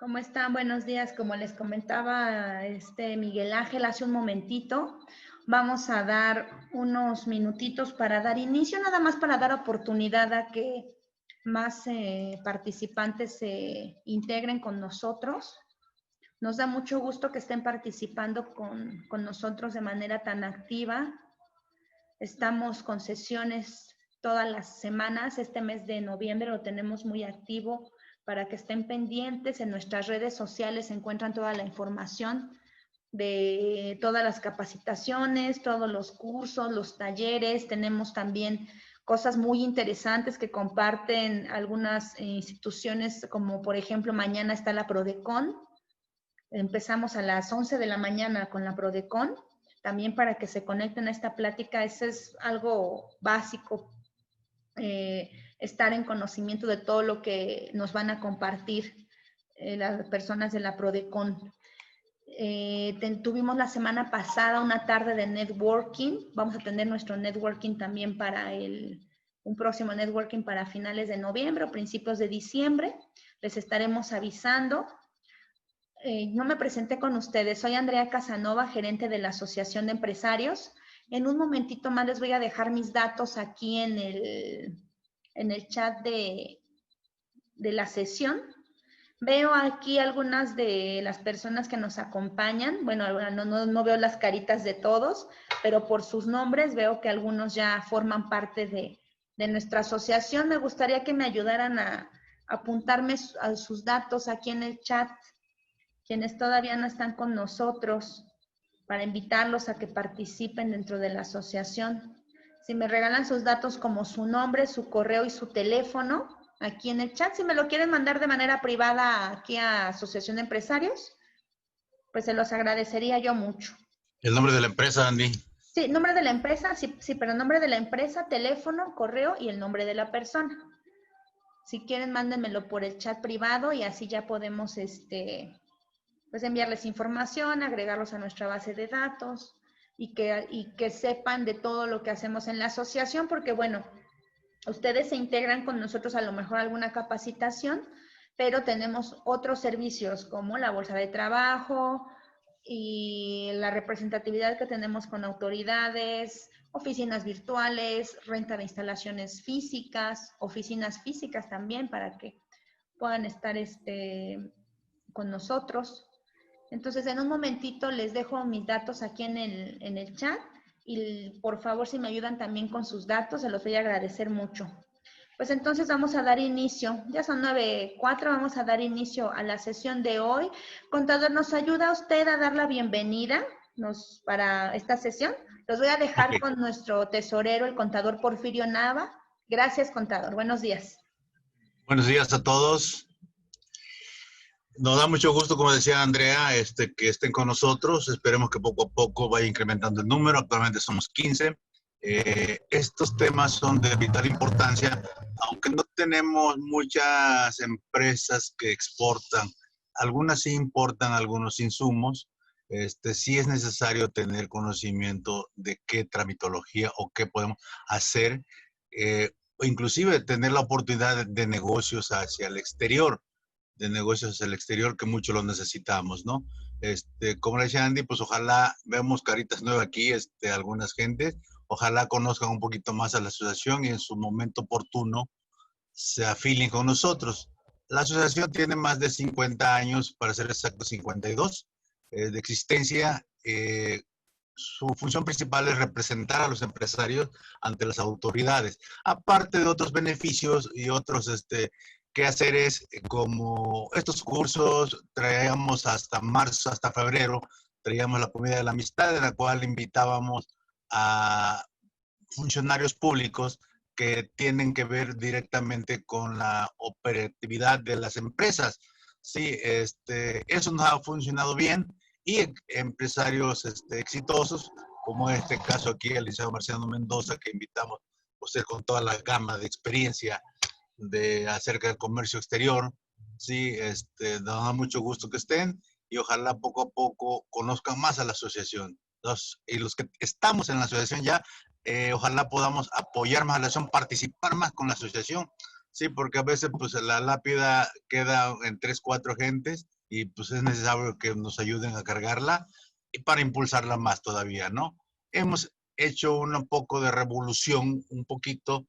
¿Cómo están? Buenos días. Como les comentaba Miguel Ángel hace un momentito, vamos a dar unos minutitos para dar inicio, nada más para dar oportunidad a que más participantes se integren con nosotros. Nos da mucho gusto que estén participando con nosotros de manera tan activa. Estamos con sesiones todas las semanas. Este mes de noviembre lo tenemos muy activo para que estén pendientes. En nuestras redes sociales se encuentran toda la información de todas las capacitaciones, todos los cursos, los talleres. Tenemos también cosas muy interesantes que comparten algunas instituciones, como por ejemplo mañana está la Prodecon. Empezamos a las 11 de la mañana con la Prodecon. También para que se conecten a esta plática, eso es algo básico, estar en conocimiento de todo lo que nos van a compartir las personas de la Prodecon. Tuvimos la semana pasada una tarde de networking. Vamos a tener nuestro networking también para un próximo networking para finales de noviembre o principios de diciembre. Les estaremos avisando. No me presenté con ustedes. Soy Andrea Casanova, gerente de la Asociación de Empresarios. En un momentito más les voy a dejar mis datos aquí en el chat de la sesión. Veo aquí algunas de las personas que nos acompañan. Bueno, no veo las caritas de todos, pero por sus nombres veo que algunos ya forman parte de nuestra asociación. Me gustaría que me ayudaran a apuntarme a sus datos aquí en el chat, quienes todavía no están con nosotros, para invitarlos a que participen dentro de la asociación. Si me regalan sus datos como su nombre, su correo y su teléfono, aquí en el chat, si me lo quieren mandar de manera privada aquí a Asociación de Empresarios, pues se los agradecería yo mucho. El nombre de la empresa, Andy. Sí, nombre de la empresa, sí, pero nombre de la empresa, teléfono, correo y el nombre de la persona. Si quieren, mándenmelo por el chat privado y así ya podemos pues enviarles información, agregarlos a nuestra base de datos y que sepan de todo lo que hacemos en la asociación, porque bueno, ustedes se integran con nosotros a lo mejor a alguna capacitación, pero tenemos otros servicios como la bolsa de trabajo y la representatividad que tenemos con autoridades, oficinas virtuales, renta de instalaciones físicas, oficinas físicas también para que puedan estar con nosotros. Entonces, en un momentito les dejo mis datos aquí en el chat y por favor, si me ayudan también con sus datos, se los voy a agradecer mucho. Pues entonces vamos a dar inicio. Ya son 9:04, vamos a dar inicio a la sesión de hoy. Contador, ¿nos ayuda usted a dar la bienvenida para esta sesión? Los voy a dejar con nuestro tesorero, el contador Porfirio Nava. Gracias, contador. Buenos días. Buenos días a todos. Nos da mucho gusto, como decía Andrea, que estén con nosotros. Esperemos que poco a poco vaya incrementando el número. Actualmente somos 15. Estos temas son de vital importancia, aunque no tenemos muchas empresas que exportan. Algunas sí importan algunos insumos. Sí es necesario tener conocimiento de qué tramitología o qué podemos hacer, o inclusive tener la oportunidad de negocios hacia el exterior. Que mucho lo necesitamos, ¿no? Como le decía Andy, pues ojalá vemos caritas nuevas aquí, algunas gentes, ojalá conozcan un poquito más a la asociación y en su momento oportuno se afilien con nosotros. La asociación tiene más de 50 años, para ser exacto 52, de existencia. Su función principal es representar a los empresarios ante las autoridades, aparte de otros beneficios y otros quehaceres, como estos cursos. Traíamos hasta marzo, hasta febrero, traíamos la comida de la amistad, en la cual invitábamos a funcionarios públicos que tienen que ver directamente con la operatividad de las empresas. Sí, eso nos ha funcionado bien, y empresarios exitosos, como este caso aquí, el licenciado Marciano Mendoza, que invitamos pues, con toda la gama de experiencia acerca del comercio exterior. Sí, nos da mucho gusto que estén y ojalá poco a poco conozcan más a la asociación. Y los que estamos en la asociación ya, ojalá podamos apoyar más a la asociación, participar más con la asociación. Sí, porque a veces pues la lápida queda en 3, 4 gentes y pues es necesario que nos ayuden a cargarla y para impulsarla más todavía, ¿no? Hemos hecho un poco de revolución, un poquito,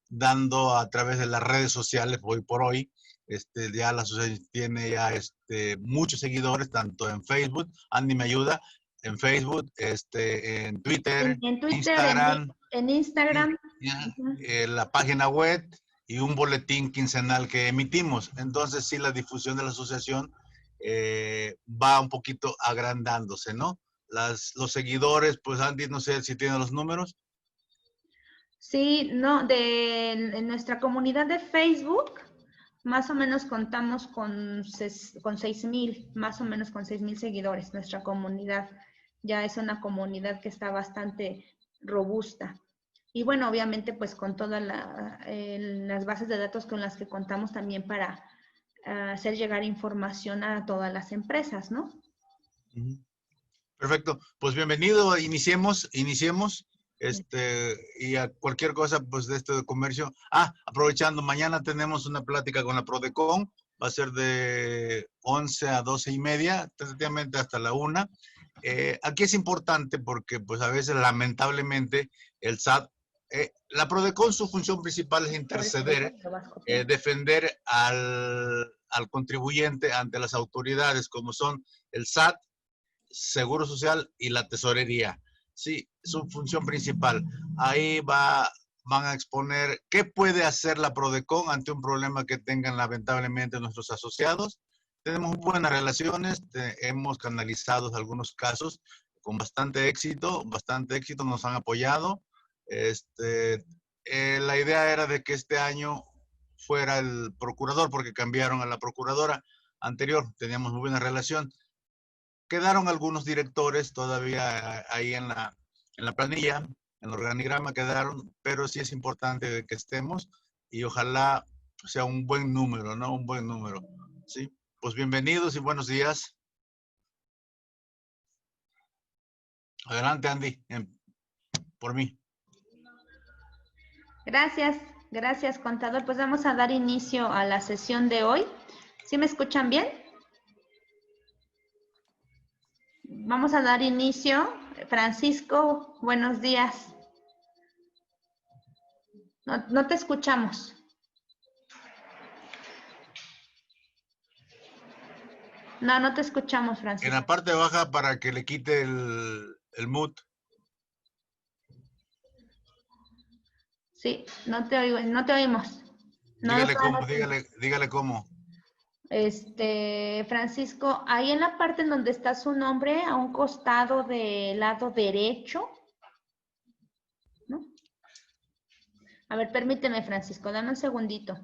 dando a través de las redes sociales hoy por hoy. Ya la asociación tiene ya muchos seguidores, tanto en Facebook, Andy me ayuda, en Facebook, en Twitter, En Twitter, Instagram, en Instagram. ya, Ujú. la página web y un boletín quincenal que emitimos. Entonces, sí, la difusión de la asociación va un poquito agrandándose, ¿no? Los seguidores, pues Andy, no sé si tiene los números. Sí, no, en nuestra comunidad de Facebook, más o menos contamos con 6,000, más o menos con 6,000 seguidores. Nuestra comunidad ya es una comunidad que está bastante robusta. Y bueno, obviamente pues con todas las bases de datos con las que contamos también para hacer llegar información a todas las empresas, ¿no? Perfecto, pues bienvenido, iniciemos. Y a cualquier cosa, pues de este comercio. Aprovechando, mañana tenemos una plática con la Prodecon, va a ser de 11 a 12 y media, tentativamente hasta la 1. Aquí es importante porque, pues a veces, lamentablemente, el SAT, la Prodecon, su función principal es interceder, defender al contribuyente ante las autoridades, como son el SAT, Seguro Social y la Tesorería. Sí, su función principal. Ahí van a exponer qué puede hacer la Prodecon ante un problema que tengan lamentablemente nuestros asociados. Tenemos buenas relaciones, hemos canalizado algunos casos con bastante éxito, nos han apoyado. La idea era de que este año fuera el procurador, porque cambiaron a la procuradora anterior, teníamos muy buena relación. Quedaron algunos directores todavía ahí en la planilla, en el organigrama quedaron, pero sí es importante que estemos y ojalá sea un buen número, ¿no? Un buen número, ¿sí? Pues bienvenidos y buenos días. Adelante, Andy, por mí. Gracias, contador. Pues vamos a dar inicio a la sesión de hoy. ¿Sí me escuchan bien? Vamos a dar inicio. Francisco, buenos días. No te escuchamos. No te escuchamos, Francisco. En la parte baja para que le quite el mute. Sí, no te oímos. Dígale cómo. Francisco, ahí en la parte en donde está su nombre, a un costado del lado derecho, ¿no? A ver, permíteme, Francisco, dame un segundito.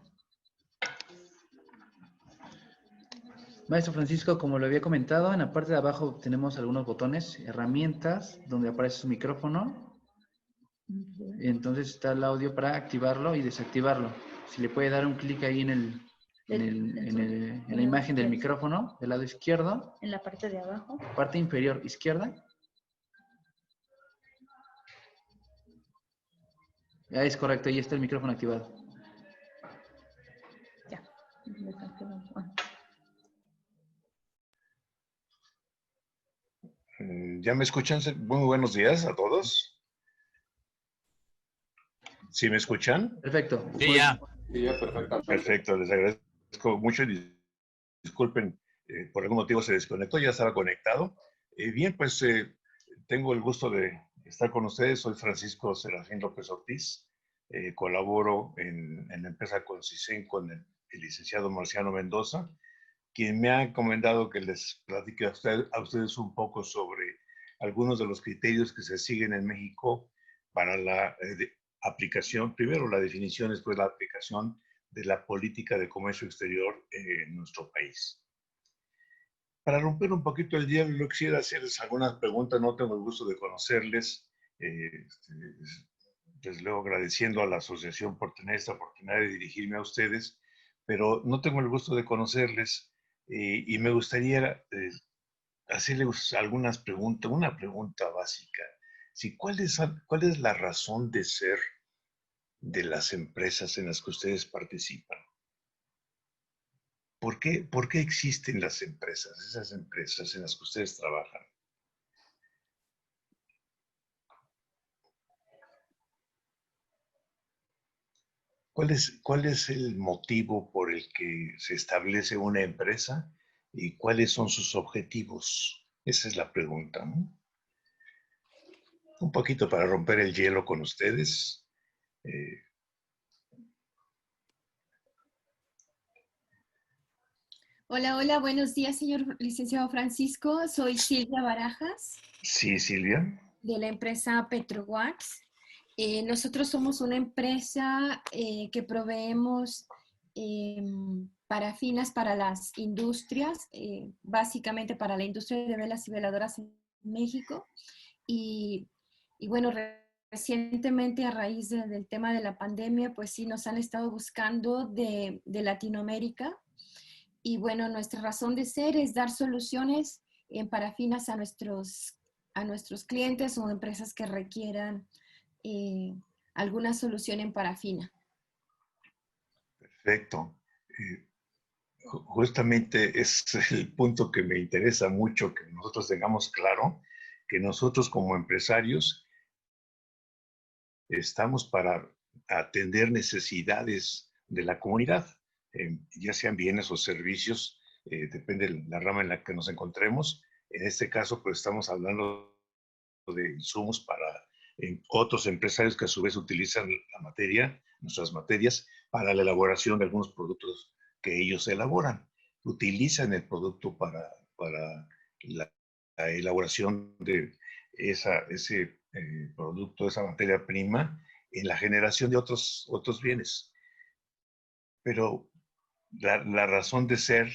Maestro Francisco, como lo había comentado, en la parte de abajo tenemos algunos botones, herramientas, donde aparece su micrófono. Entonces está el audio para activarlo y desactivarlo. Si le puede dar un clic ahí en la imagen del micrófono, del lado izquierdo. En la parte de abajo. Parte inferior izquierda. Es correcto, ahí está el micrófono activado. Ya. ¿Ya me escuchan? Muy buenos días a todos. ¿Sí me escuchan? Perfecto. Sí, ya. Sí, ya, perfecto. Perfecto, les agradezco mucho y disculpen, por algún motivo se desconectó, ya estaba conectado. Bien, pues tengo el gusto de estar con ustedes. Soy Francisco Serafín López Ortiz. Colaboro en la empresa Consicen con el licenciado Marciano Mendoza, quien me ha encomendado que les platique a ustedes un poco sobre algunos de los criterios que se siguen en México para la aplicación, primero la definición, después la aplicación de la política de comercio exterior en nuestro país. Para romper un poquito el hielo, yo quisiera hacerles algunas preguntas, no tengo el gusto de conocerles, desde luego agradeciendo a la asociación por tener esta oportunidad de dirigirme a ustedes, pero no tengo el gusto de conocerles. Y me gustaría hacerles algunas preguntas, una pregunta básica. ¿Cuál es la razón de ser de las empresas en las que ustedes participan? por qué existen las empresas, esas empresas en las que ustedes trabajan? ¿Cuál es el motivo por el que se establece una empresa y cuáles son sus objetivos? Esa es la pregunta, ¿no? Un poquito para romper el hielo con ustedes. Hola, hola, buenos días, señor licenciado Francisco. Soy Silvia Barajas, Sí, Silvia. de la empresa Petrowax. Nosotros somos una empresa que proveemos parafinas para las industrias, básicamente para la industria de velas y veladoras en México. Y, y bueno, recientemente a raíz del tema de la pandemia, pues sí nos han estado buscando de Latinoamérica. Y bueno, nuestra razón de ser es dar soluciones en parafinas a nuestros clientes o empresas que requieran alguna solución en parafina. Perfecto. Justamente es el punto que me interesa mucho que nosotros tengamos claro, que nosotros como empresarios estamos para atender necesidades de la comunidad, ya sean bienes o servicios, depende de la rama en la que nos encontremos. En este caso, pues estamos hablando de insumos para otros empresarios que a su vez utilizan la materia, nuestras materias, para la elaboración de algunos productos que ellos elaboran. Utilizan el producto para la elaboración de ese producto, esa materia prima, en la generación de otros bienes. Pero la razón de ser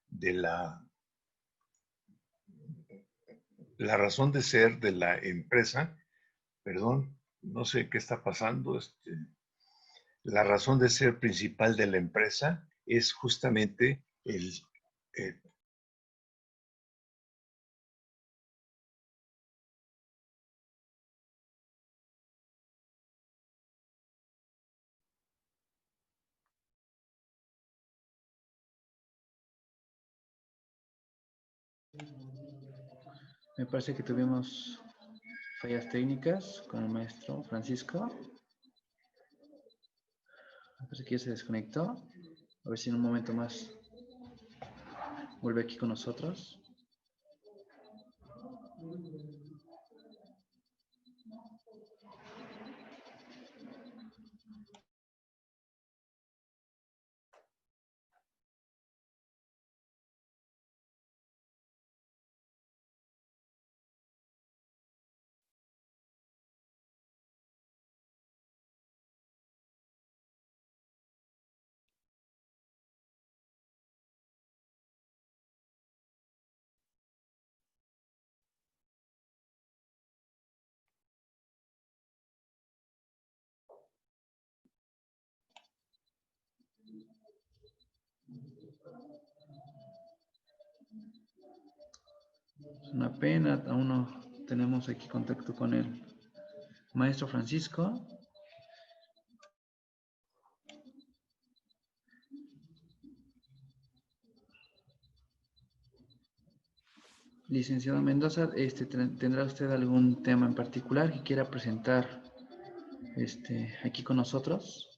de la razón de ser de la empresa, perdón, no sé qué está pasando, la razón de ser principal de la empresa es justamente Me parece que tuvimos fallas técnicas con el maestro Francisco. Me parece que ya se desconectó. A ver si en un momento más vuelve aquí con nosotros. Es una pena, aún no tenemos aquí contacto con el maestro Francisco. Licenciado Mendoza, ¿tendrá usted algún tema en particular que quiera presentar aquí con nosotros?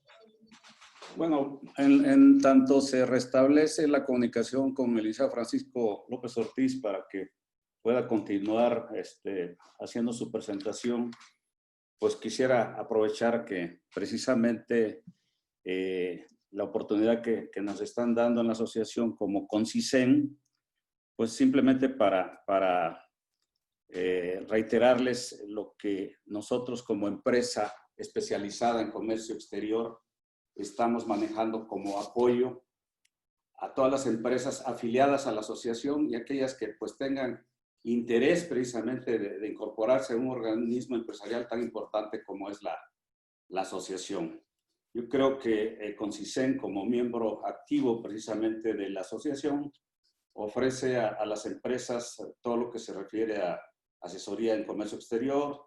Bueno, en tanto se restablece la comunicación con el licenciado Francisco López Ortiz para que pueda continuar haciendo su presentación, pues quisiera aprovechar que precisamente la oportunidad que nos están dando en la asociación como CONCISEN, pues simplemente para reiterarles lo que nosotros como empresa especializada en comercio exterior estamos manejando como apoyo a todas las empresas afiliadas a la asociación y aquellas que pues tengan interés precisamente de incorporarse a un organismo empresarial tan importante como es la asociación. Yo creo que CONCISEN, como miembro activo precisamente de la asociación, ofrece a las empresas todo lo que se refiere a asesoría en comercio exterior,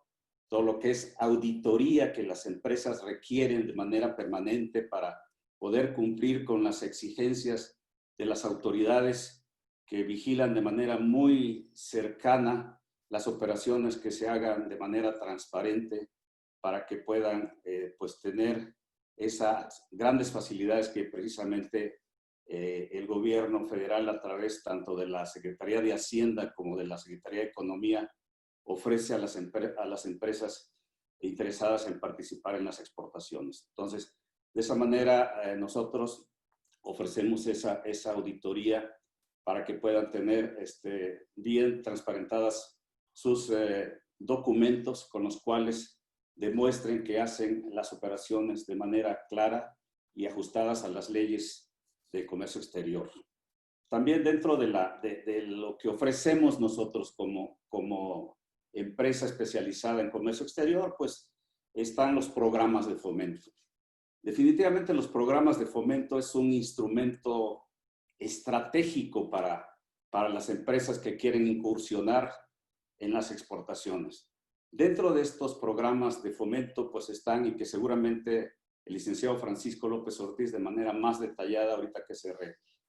todo lo que es auditoría que las empresas requieren de manera permanente para poder cumplir con las exigencias de las autoridades que vigilan de manera muy cercana las operaciones que se hagan de manera transparente para que puedan pues tener esas grandes facilidades que precisamente el gobierno federal, a través tanto de la Secretaría de Hacienda como de la Secretaría de Economía, ofrece a las empresas interesadas en participar en las exportaciones. Entonces, de esa manera nosotros ofrecemos esa auditoría para que puedan tener bien transparentadas sus documentos con los cuales demuestren que hacen las operaciones de manera clara y ajustadas a las leyes de comercio exterior. También dentro de lo que ofrecemos nosotros como empresa especializada en comercio exterior, pues están los programas de fomento. Definitivamente los programas de fomento es un instrumento estratégico para las empresas que quieren incursionar en las exportaciones. Dentro de estos programas de fomento, pues están, y que seguramente el licenciado Francisco López Ortiz, de manera más detallada, ahorita que se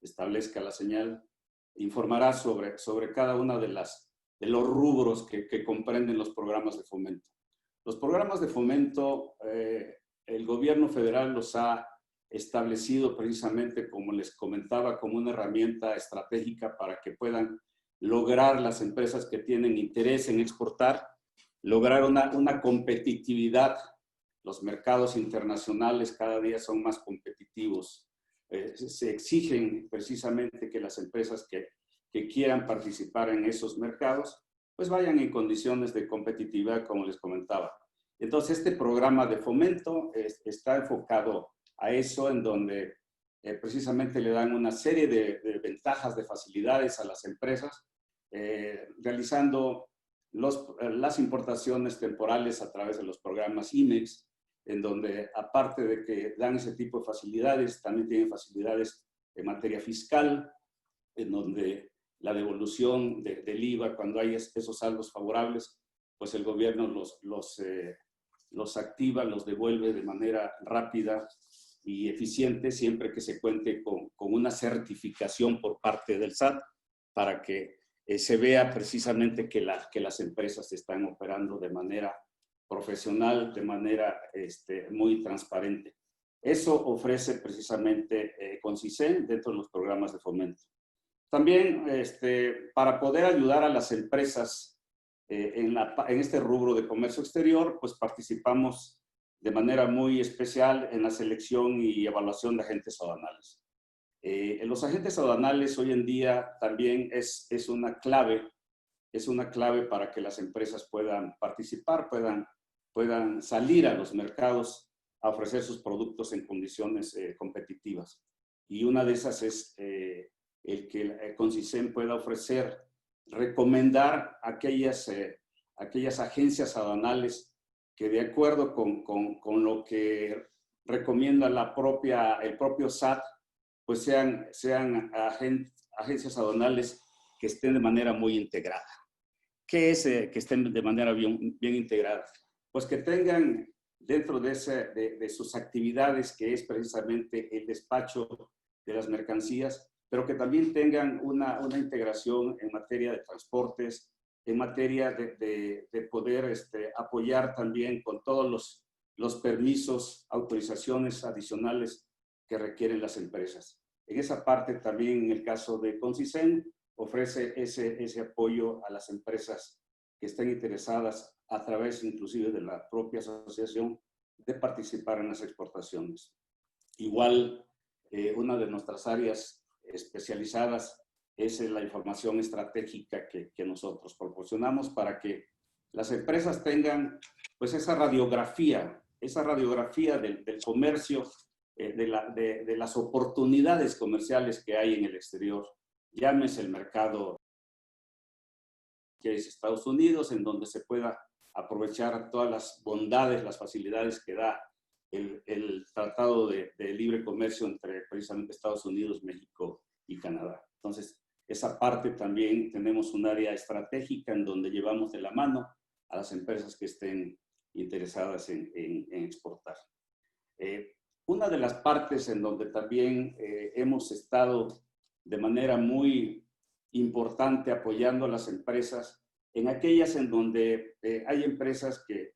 establezca la señal, informará sobre cada una de los rubros que comprenden los programas de fomento. Los programas de fomento, el gobierno federal los ha establecido precisamente, como les comentaba, como una herramienta estratégica para que puedan lograr las empresas que tienen interés en exportar, lograr una competitividad. Los mercados internacionales cada día son más competitivos. Se exigen precisamente que las empresas que quieran participar en esos mercados, pues vayan en condiciones de competitividad, como les comentaba. Entonces, este programa de fomento está enfocado a eso, en donde precisamente le dan una serie de ventajas, de facilidades a las empresas, realizando las importaciones temporales a través de los programas IMEX, en donde aparte de que dan ese tipo de facilidades, también tienen facilidades en materia fiscal, en donde la devolución del IVA, cuando hay esos saldos favorables, pues el gobierno los activa, los devuelve de manera rápida y eficiente, siempre que se cuente con una certificación por parte del SAT, para que se vea precisamente que las empresas están operando de manera profesional, de manera muy transparente. Eso ofrece precisamente Consicen dentro de los programas de fomento. También para poder ayudar a las empresas en este rubro de comercio exterior, pues participamos de manera muy especial en la selección y evaluación de agentes aduanales. Los agentes aduanales hoy en día también es una clave para que las empresas puedan participar, puedan salir a los mercados a ofrecer sus productos en condiciones competitivas. Y una de esas es el que Consicen pueda ofrecer, recomendar aquellas agencias aduanales que, de acuerdo con lo que recomienda el propio SAT, pues sean agencias aduanales que estén de manera muy integrada. ¿Qué es que estén de manera bien integrada? Pues que tengan dentro de sus actividades, que es precisamente el despacho de las mercancías, pero que también tengan una integración en materia de transportes, en materia de poder apoyar también con todos los permisos, autorizaciones adicionales que requieren las empresas. En esa parte también, en el caso de Consicen, ofrece ese apoyo a las empresas que estén interesadas, a través inclusive de la propia asociación, de participar en las exportaciones. Igual, una de nuestras áreas especializadas es la información estratégica que nosotros proporcionamos para que las empresas tengan pues esa radiografía del comercio, de las oportunidades comerciales que hay en el exterior. Llámese el mercado que es Estados Unidos, en donde se pueda aprovechar todas las bondades, las facilidades que da el Tratado de Libre Comercio entre precisamente Estados Unidos, México y Canadá. Entonces, esa parte también tenemos un área estratégica en donde llevamos de la mano a las empresas que estén interesadas en exportar. Una de las partes en donde también hemos estado de manera muy importante apoyando a las empresas, en aquellas en donde hay empresas que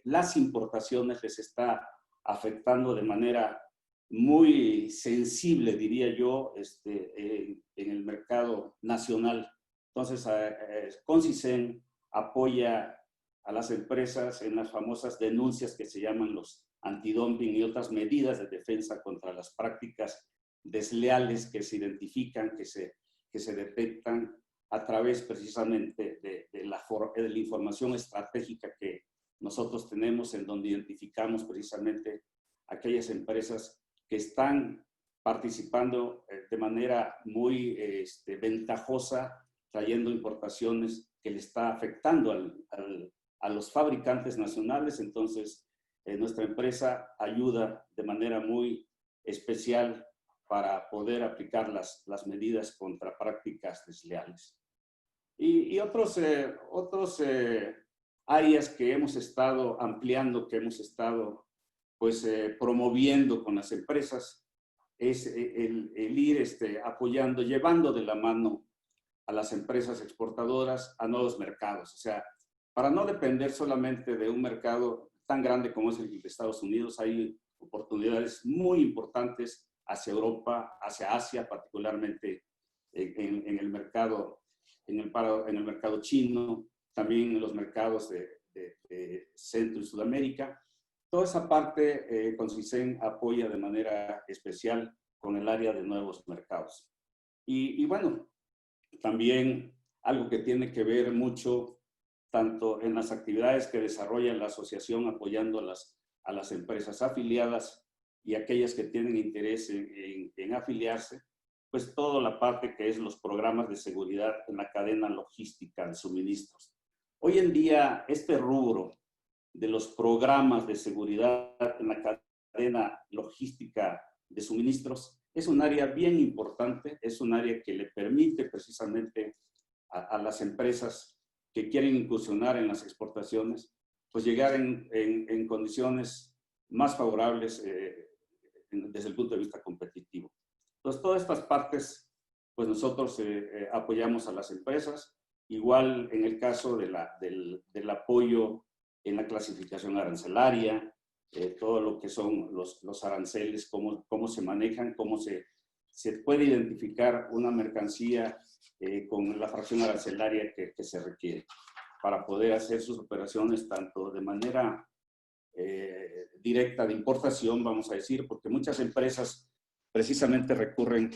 las importaciones les está afectando de manera muy sensible, diría yo, en el mercado nacional. Entonces, Consisen apoya a las empresas en las famosas denuncias que se llaman los antidumping y otras medidas de defensa contra las prácticas desleales que se identifican, que se detectan a través precisamente de la información estratégica que nosotros tenemos, en donde identificamos precisamente aquellas empresas que están participando de manera muy ventajosa, trayendo importaciones que le está afectando a los fabricantes nacionales. Entonces, nuestra empresa ayuda de manera muy especial para poder aplicar las medidas contra prácticas desleales. Y otros áreas que hemos estado ampliando, que hemos estado promoviendo con las empresas, es el ir apoyando, llevando de la mano a las empresas exportadoras a nuevos mercados. O sea, para no depender solamente de un mercado tan grande como es el de Estados Unidos, hay oportunidades muy importantes hacia Europa, hacia Asia, particularmente en el mercado chino, también en los mercados de Centro y Sudamérica. Toda esa parte Consisen apoya de manera especial con el área de nuevos mercados. Y bueno, también algo que tiene que ver mucho tanto en las actividades que desarrolla la asociación apoyando a las empresas afiliadas y aquellas que tienen interés en afiliarse, pues toda la parte que es los programas de seguridad en la cadena logística de suministros. Hoy en día, este rubro de los programas de seguridad en la cadena logística de suministros es un área bien importante, es un área que le permite precisamente a las empresas que quieren incursionar en las exportaciones, pues llegar en condiciones más favorables desde el punto de vista competitivo. Entonces, todas estas partes, pues nosotros apoyamos a las empresas. Igual en el caso del apoyo en la clasificación arancelaria, todo lo que son los aranceles, cómo se manejan, cómo se puede identificar una mercancía con la fracción arancelaria que se requiere para poder hacer sus operaciones tanto de manera directa de importación, vamos a decir, porque muchas empresas precisamente recurren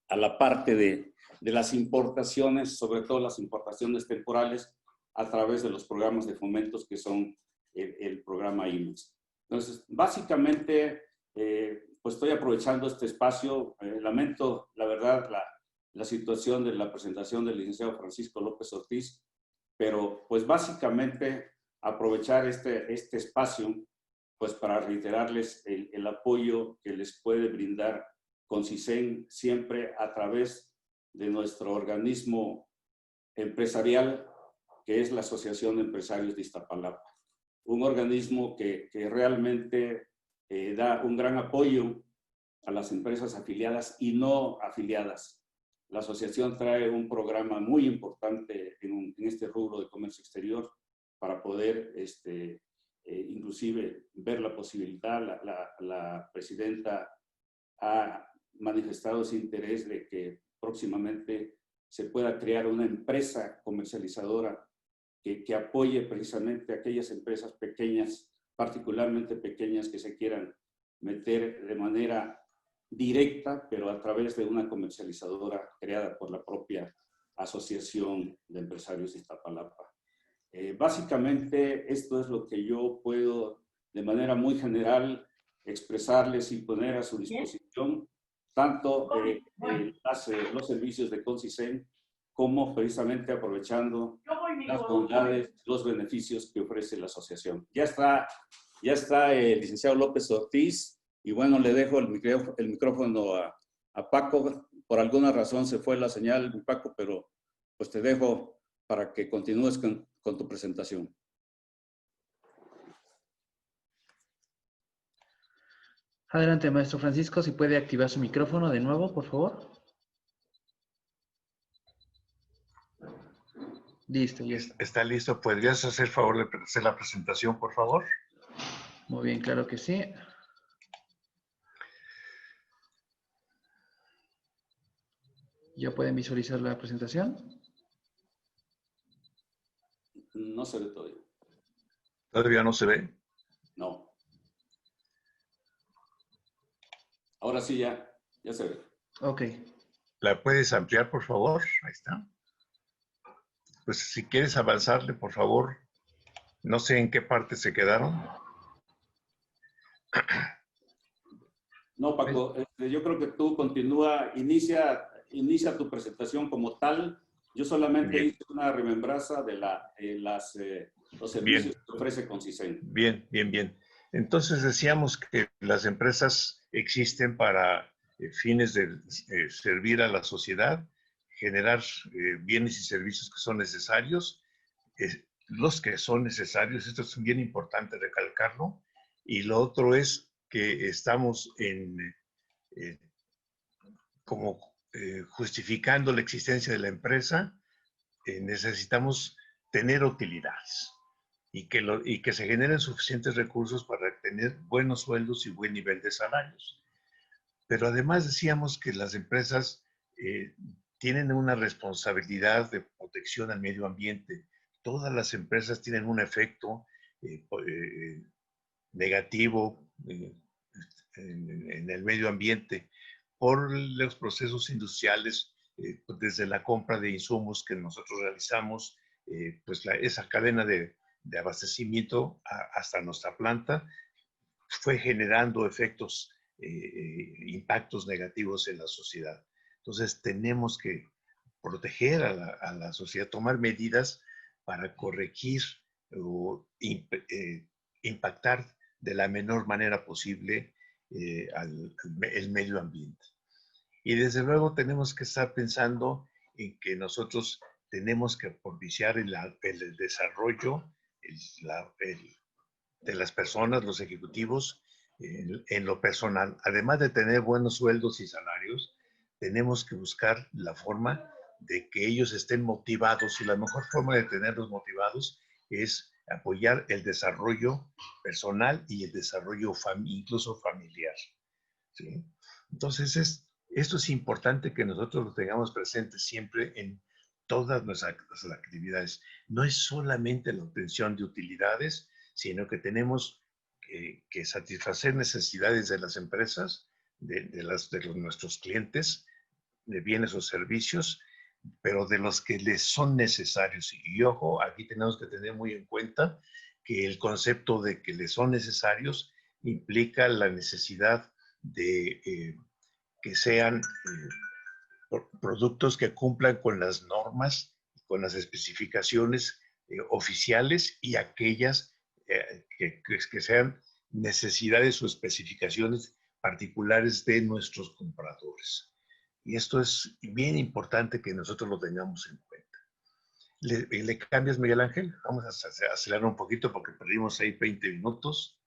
a la parte de las importaciones, sobre todo las importaciones temporales, a través de los programas de fomentos que son el programa IMEX. Entonces, básicamente, pues estoy aprovechando este espacio. Lamento, la verdad, la situación de la presentación del licenciado Francisco López Ortiz, pero pues básicamente aprovechar este espacio pues para reiterarles el apoyo que les puede brindar Consisen siempre a través de nuestro organismo empresarial, que es la Asociación de Empresarios de Iztapalapa. Un organismo que realmente da un gran apoyo a las empresas afiliadas y no afiliadas. La asociación trae un programa muy importante en este rubro de comercio exterior para poder inclusive ver la posibilidad. La presidenta ha manifestado ese interés de que próximamente se pueda crear una empresa comercializadora que apoye precisamente a aquellas empresas pequeñas, particularmente pequeñas, que se quieran meter de manera directa, pero a través de una comercializadora creada por la propia Asociación de Empresarios de Iztapalapa. Básicamente, esto es lo que yo puedo, de manera muy general, expresarles y poner a su disposición, tanto los servicios de Consisen, como precisamente aprovechando las bondades, los beneficios que ofrece la asociación. Ya está el licenciado López Ortiz, y bueno, le dejo el micrófono a Paco. Por alguna razón se fue la señal, Paco, pero pues te dejo para que continúes con tu presentación. Adelante, maestro Francisco, si puede activar su micrófono de nuevo, por favor. Listo, ya está. ¿Está listo? ¿Podrías hacer favor de hacer la presentación, por favor? Muy bien, claro que sí. ¿Ya pueden visualizar la presentación? No se ve todavía. ¿Todavía no se ve? No. Ahora sí ya se ve. Ok. ¿La puedes ampliar, por favor? Ahí está. Pues si quieres avanzarle, por favor. No sé en qué parte se quedaron. No, Paco, yo creo que tú inicia tu presentación como tal. Yo solamente Bien. hice una remembranza de los servicios Bien. que ofrece Concisen. Bien, bien, bien. Entonces decíamos que las empresas existen para fines de servir a la sociedad, generar bienes y servicios que son necesarios, los que son necesarios, esto es bien importante recalcarlo, y lo otro es que estamos como justificando la existencia de la empresa, necesitamos tener utilidades y que se generen suficientes recursos para tener buenos sueldos y buen nivel de salarios. Pero además decíamos que las empresas tienen una responsabilidad de protección al medio ambiente. Todas las empresas tienen un efecto negativo en el medio ambiente por los procesos industriales, desde la compra de insumos que nosotros realizamos, pues esa cadena de abastecimiento hasta nuestra planta fue generando efectos, impactos negativos en la sociedad. Entonces tenemos que proteger a la sociedad, tomar medidas para corregir o impactar de la menor manera posible el medio ambiente. Y desde luego tenemos que estar pensando en que nosotros tenemos que propiciar el desarrollo de las personas, los ejecutivos, en lo personal. Además de tener buenos sueldos y salarios, tenemos que buscar la forma de que ellos estén motivados, y la mejor forma de tenerlos motivados es apoyar el desarrollo personal y el desarrollo incluso familiar. ¿Sí? Entonces, esto es importante que nosotros lo tengamos presente siempre en todas nuestras actividades. No es solamente la obtención de utilidades, sino que tenemos que satisfacer necesidades de las empresas, de nuestros clientes, de bienes o servicios, pero de los que les son necesarios. Y ojo, aquí tenemos que tener muy en cuenta que el concepto de que les son necesarios implica la necesidad de que sean productos que cumplan con las normas, con las especificaciones oficiales, y aquellas que sean necesidades o especificaciones particulares de nuestros compradores. Y esto es bien importante que nosotros lo tengamos en cuenta. ¿Le cambias, Miguel Ángel? Vamos a acelerar un poquito porque perdimos ahí 20 minutos.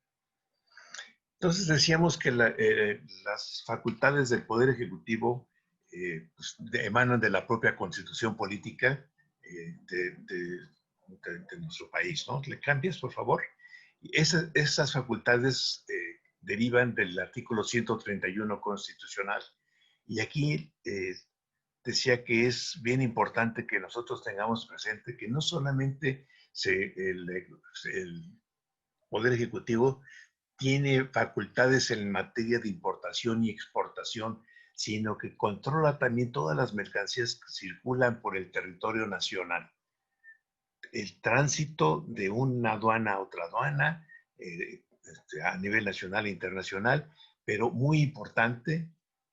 Entonces decíamos que las facultades del Poder Ejecutivo pues, emanan de la propia Constitución Política de nuestro país, ¿no? ¿Le cambias, por favor? Esas facultades derivan del artículo 131 constitucional. Y aquí decía que es bien importante que nosotros tengamos presente que no solamente el Poder Ejecutivo tiene facultades en materia de importación y exportación, sino que controla también todas las mercancías que circulan por el territorio nacional. El tránsito de una aduana a otra aduana, a nivel nacional e internacional, pero muy importante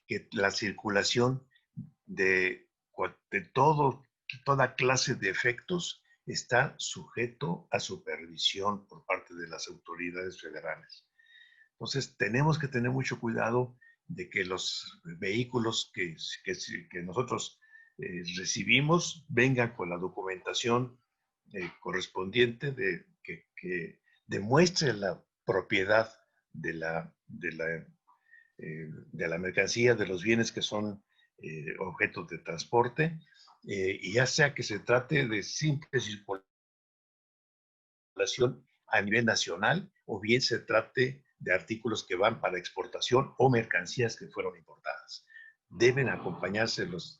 que la circulación de toda clase de efectos está sujeto a supervisión por parte de las autoridades federales. Entonces, tenemos que tener mucho cuidado de que los vehículos que nosotros recibimos vengan con la documentación correspondiente que demuestre la propiedad de la mercancía, de los bienes que son objetos de transporte, y ya sea que se trate de simple circulación a nivel nacional o bien se trate de artículos que van para exportación o mercancías que fueron importadas. Deben acompañarse los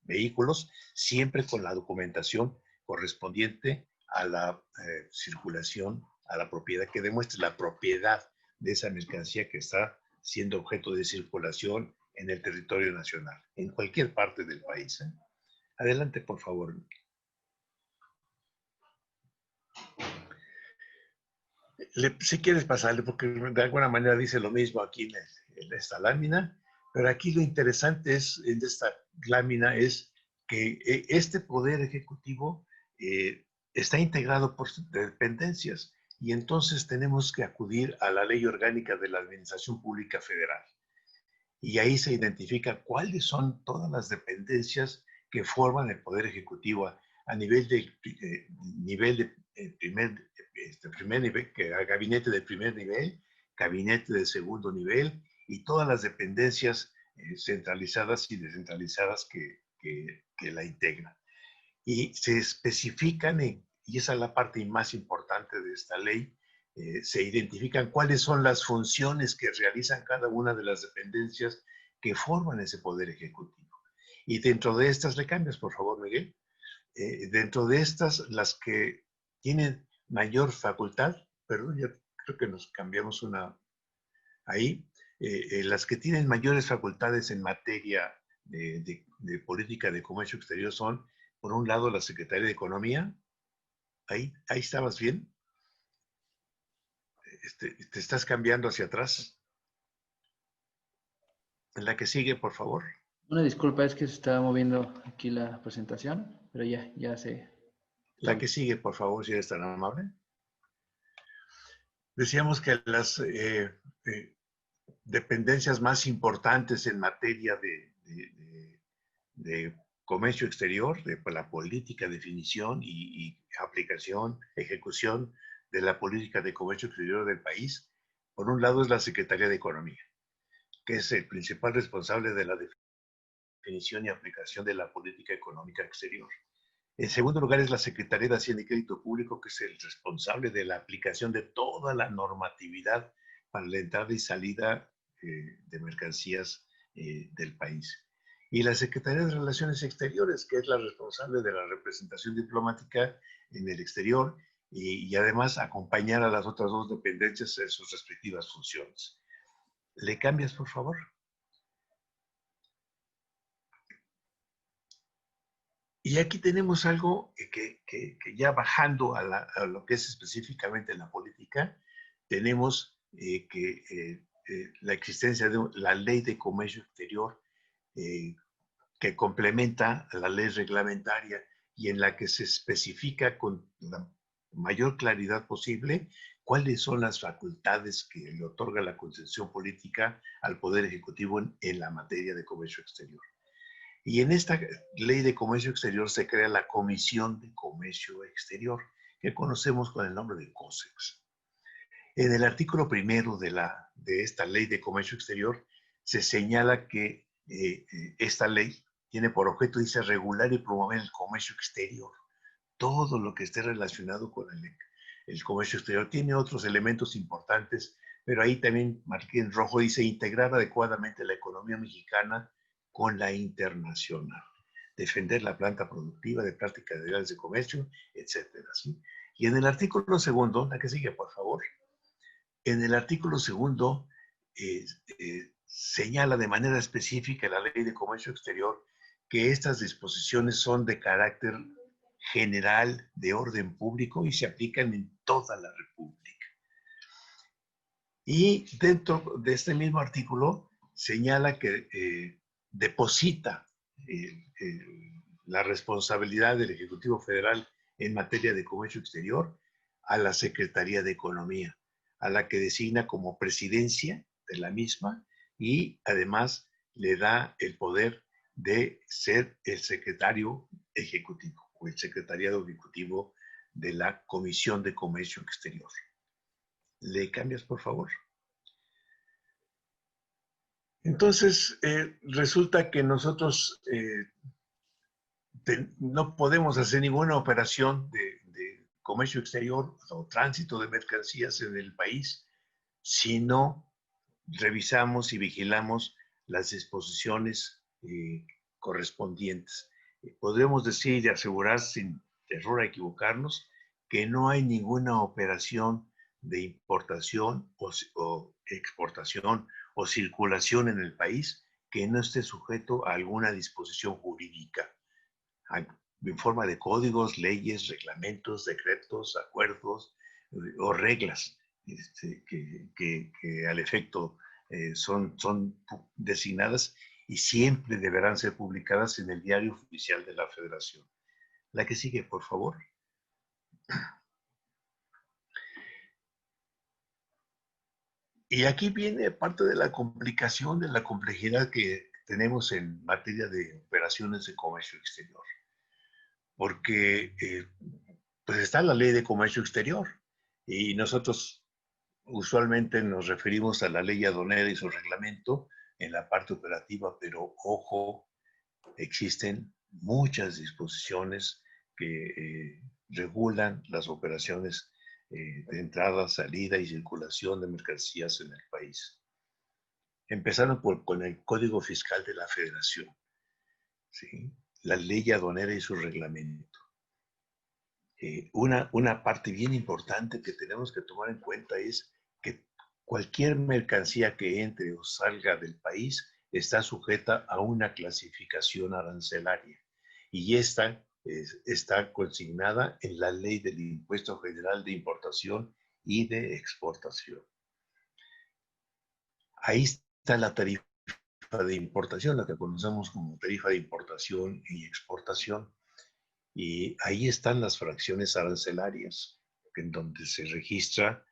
vehículos siempre con la documentación correspondiente a la circulación, a la propiedad, que demuestre la propiedad de esa mercancía que está siendo objeto de circulación en el territorio nacional, en cualquier parte del país. Adelante, por favor. Si quieres pasarle, porque de alguna manera dice lo mismo aquí en esta lámina, pero aquí lo interesante es, en esta lámina es que este poder ejecutivo está integrado por dependencias y entonces tenemos que acudir a la Ley Orgánica de la Administración Pública Federal. Y ahí se identifica cuáles son todas las dependencias que forman el poder ejecutivo a nivel de primer nivel, gabinete de primer nivel, gabinete de segundo nivel y todas las dependencias centralizadas y descentralizadas que la integran. Y se especifican, y esa es la parte más importante de esta ley, se identifican cuáles son las funciones que realizan cada una de las dependencias que forman ese poder ejecutivo. Y dentro de estas, le cambias por favor, Miguel, dentro de estas, las que tienen mayor facultad, perdón, ya creo que nos cambiamos una ahí, las que tienen mayores facultades en materia de política de comercio exterior son, por un lado, la Secretaría de Economía. Ahí estabas bien. Te estás cambiando hacia atrás. En la que sigue, por favor. Una disculpa, es que se estaba moviendo aquí la presentación, pero ya se... La que sigue, por favor, si eres tan amable. Decíamos que las dependencias más importantes en materia de comercio exterior, de la política, definición y aplicación, ejecución de la política de comercio exterior del país, por un lado es la Secretaría de Economía, que es el principal responsable de la definición y aplicación de la política económica exterior. En segundo lugar es la Secretaría de Hacienda y Crédito Público, que es el responsable de la aplicación de toda la normatividad para la entrada y salida de mercancías del país. Y la Secretaría de Relaciones Exteriores, que es la responsable de la representación diplomática en el exterior y además acompañar a las otras dos dependencias en sus respectivas funciones. ¿Le cambias, por favor? Y aquí tenemos algo que ya bajando a lo que es específicamente la política, tenemos la existencia de la Ley de Comercio Exterior que complementa a la ley reglamentaria y en la que se especifica con la mayor claridad posible cuáles son las facultades que le otorga la concesión política al Poder Ejecutivo en la materia de comercio exterior. Y en esta ley de comercio exterior se crea la Comisión de Comercio Exterior, que conocemos con el nombre de COSEX. En el artículo primero de esta ley de comercio exterior se señala que esta ley tiene por objeto, dice, regular y promover el comercio exterior. Todo lo que esté relacionado con el comercio exterior tiene otros elementos importantes, pero ahí también marqué en rojo, dice, integrar adecuadamente la economía mexicana con la internacional, defender la planta productiva de prácticas legales de comercio, etcétera, ¿sí? Y en el artículo segundo, la que sigue, por favor, en el artículo segundo señala de manera específica la Ley de Comercio Exterior que estas disposiciones son de carácter general de orden público y se aplican en toda la República. Y dentro de este mismo artículo señala que deposita la responsabilidad del Ejecutivo Federal en materia de comercio exterior a la Secretaría de Economía, a la que designa como presidencia de la misma y además le da el poder de ser el secretario ejecutivo o el secretariado ejecutivo de la Comisión de Comercio Exterior. ¿Le cambias, por favor? Entonces, resulta que nosotros no podemos hacer ninguna operación de comercio exterior o tránsito de mercancías en el país si no revisamos y vigilamos las disposiciones correspondientes. Podemos decir y asegurar sin terror a equivocarnos que no hay ninguna operación de importación o exportación o circulación en el país que no esté sujeto a alguna disposición jurídica, en forma de códigos, leyes, reglamentos, decretos, acuerdos o reglas que al efecto son designadas y siempre deberán ser publicadas en el Diario Oficial de la Federación. La que sigue, por favor. Y aquí viene parte de la complicación, de la complejidad que tenemos en materia de operaciones de comercio exterior. Porque pues está la Ley de Comercio Exterior y nosotros usualmente nos referimos a la ley aduanera y su reglamento en la parte operativa, pero ojo, existen muchas disposiciones que regulan las operaciones de entrada, salida y circulación de mercancías en el país. Empezaron con el Código Fiscal de la Federación, ¿sí? La ley aduanera y su reglamento. Una parte bien importante que tenemos que tomar en cuenta es que cualquier mercancía que entre o salga del país está sujeta a una clasificación arancelaria y esta está consignada en la Ley del Impuesto General de Importación y de Exportación. Ahí está la tarifa de importación, la que conocemos como tarifa de importación y exportación. Y ahí están las fracciones arancelarias, en donde se registra,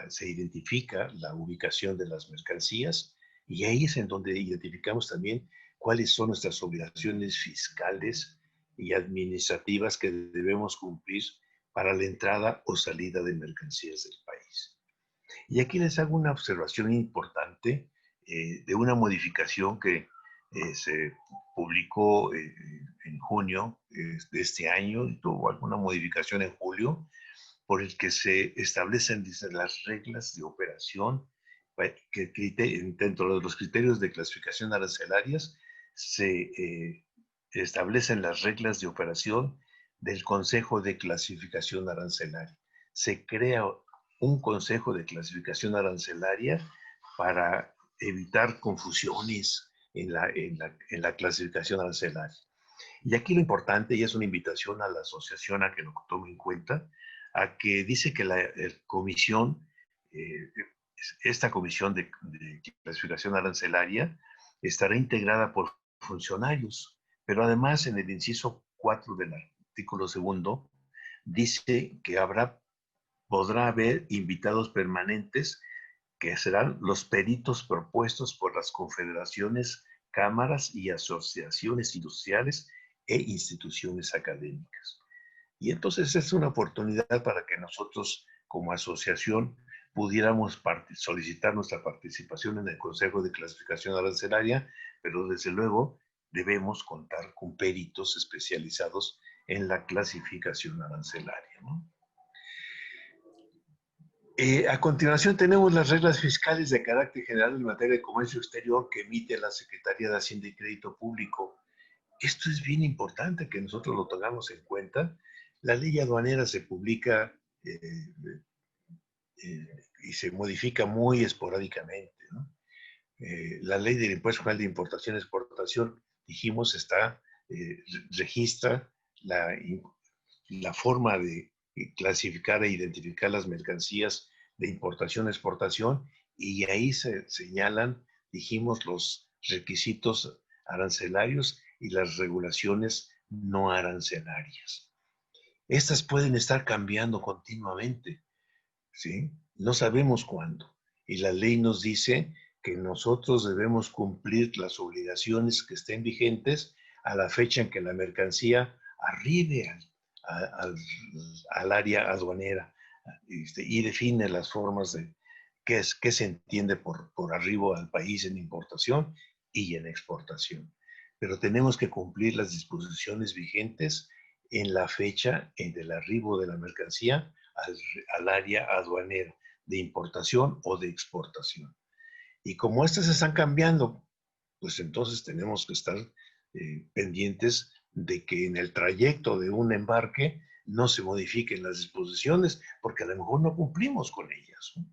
se identifica la ubicación de las mercancías, y ahí es en donde identificamos también cuáles son nuestras obligaciones fiscales y administrativas que debemos cumplir para la entrada o salida de mercancías del país. Y aquí les hago una observación importante de una modificación que se publicó en junio de este año y tuvo alguna modificación en julio, por el que se establecen las reglas de operación que dentro de los criterios de clasificación arancelarias se establecen las reglas de operación del Consejo de Clasificación Arancelaria. Se crea un Consejo de Clasificación Arancelaria para evitar confusiones en la clasificación arancelaria. Y aquí lo importante, y es una invitación a la asociación a que lo tome en cuenta, a que dice que la comisión, esta comisión de clasificación arancelaria estará integrada por funcionarios, pero además en el inciso 4 del artículo 2 dice que podrá haber invitados permanentes que serán los peritos propuestos por las confederaciones, cámaras y asociaciones industriales e instituciones académicas. Y entonces es una oportunidad para que nosotros como asociación pudiéramos solicitar nuestra participación en el Consejo de Clasificación Arancelaria, pero desde luego debemos contar con peritos especializados en la clasificación arancelaria, ¿no? A continuación tenemos las reglas fiscales de carácter general en materia de comercio exterior que emite la Secretaría de Hacienda y Crédito Público. Esto es bien importante que nosotros lo tengamos en cuenta. La ley aduanera se publica y se modifica muy esporádicamente, ¿no? La ley del Impuesto General de Importación y Exportación, dijimos, registra la forma de clasificar e identificar las mercancías de importación y exportación, y ahí se señalan, dijimos, los requisitos arancelarios y las regulaciones no arancelarias. Estas pueden estar cambiando continuamente, ¿sí? No sabemos cuándo. Y la ley nos dice que nosotros debemos cumplir las obligaciones que estén vigentes a la fecha en que la mercancía arribe al área aduanera y define las formas de qué se entiende por arribo al país en importación y en exportación. pero tenemos que cumplir las disposiciones vigentes en la fecha del arribo de la mercancía al área aduanera de importación o de exportación. Y como estas están cambiando, pues entonces tenemos que estar pendientes de que en el trayecto de un embarque no se modifiquen las disposiciones, porque a lo mejor no cumplimos con ellas, ¿no?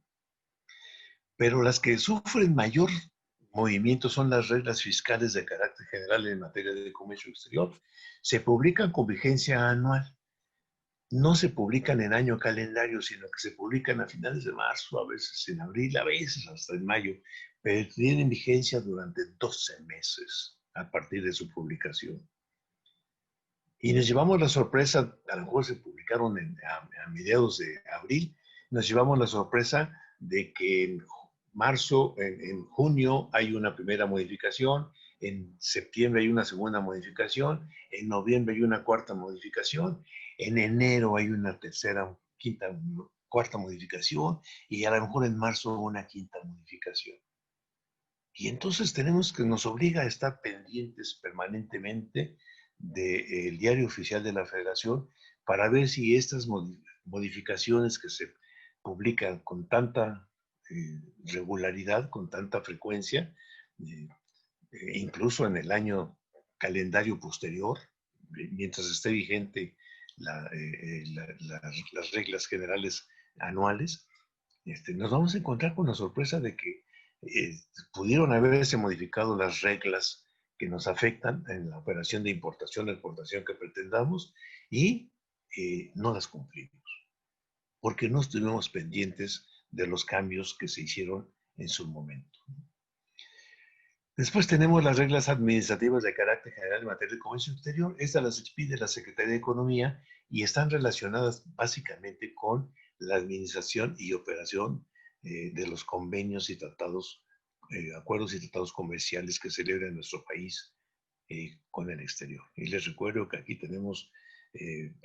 Pero las que sufren mayor movimiento son las reglas fiscales de carácter general en materia de comercio exterior. Se publican con vigencia anual. No se publican en año calendario, sino que se publican a finales de marzo, a veces en abril, a veces hasta en mayo, pero tienen vigencia durante 12 meses a partir de su publicación. Y nos llevamos la sorpresa, a lo mejor se publicaron a mediados de abril, nos llevamos la sorpresa de que en marzo, en junio hay una primera modificación, en septiembre hay una segunda modificación, en noviembre hay una cuarta modificación, en enero hay una tercera, quinta, cuarta modificación y a lo mejor en marzo una quinta modificación. Y entonces nos obliga a estar pendientes permanentemente del diario oficial de la Federación para ver si estas modificaciones que se publican con tanta regularidad, con tanta frecuencia, incluso en el año calendario posterior, mientras esté vigente las reglas generales anuales, nos vamos a encontrar con la sorpresa de que pudieron haberse modificado las reglas que nos afectan en la operación de importación o exportación que pretendamos y no las cumplimos, porque no estuvimos pendientes de los cambios que se hicieron en su momento. Después tenemos las reglas administrativas de carácter general en materia de comercio exterior. Estas las expide la Secretaría de Economía y están relacionadas básicamente con la administración y operación de los convenios y tratados, acuerdos y tratados comerciales que celebra nuestro país con el exterior. Y les recuerdo que aquí tenemos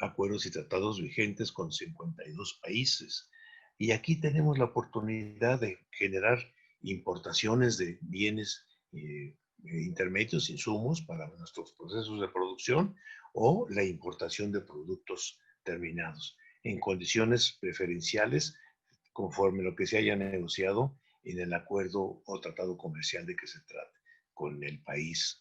acuerdos y tratados vigentes con 52 países. Y aquí tenemos la oportunidad de generar importaciones de bienes intermedios, insumos para nuestros procesos de producción o la importación de productos terminados en condiciones preferenciales conforme lo que se haya negociado en el acuerdo o tratado comercial de que se trate con el país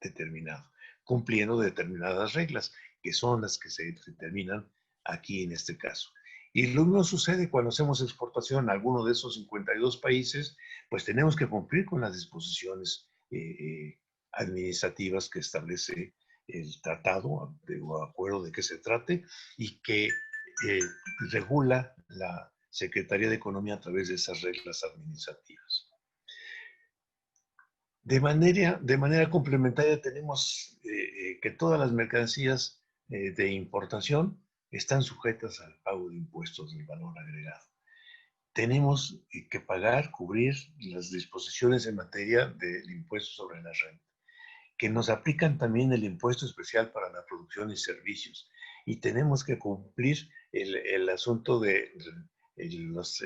determinado, cumpliendo determinadas reglas que son las que se determinan aquí en este caso. Y lo mismo sucede cuando hacemos exportación a alguno de esos 52 países, pues tenemos que cumplir con las disposiciones administrativas que establece el tratado o acuerdo de que se trate y que regula la Secretaría de Economía a través de esas reglas administrativas. De manera complementaria tenemos que todas las mercancías de importación están sujetas al pago de impuestos del valor agregado. Tenemos que pagar, cubrir las disposiciones en materia del impuesto sobre la renta, que nos aplican también el impuesto especial para la producción y servicios. Y tenemos que cumplir el asunto de los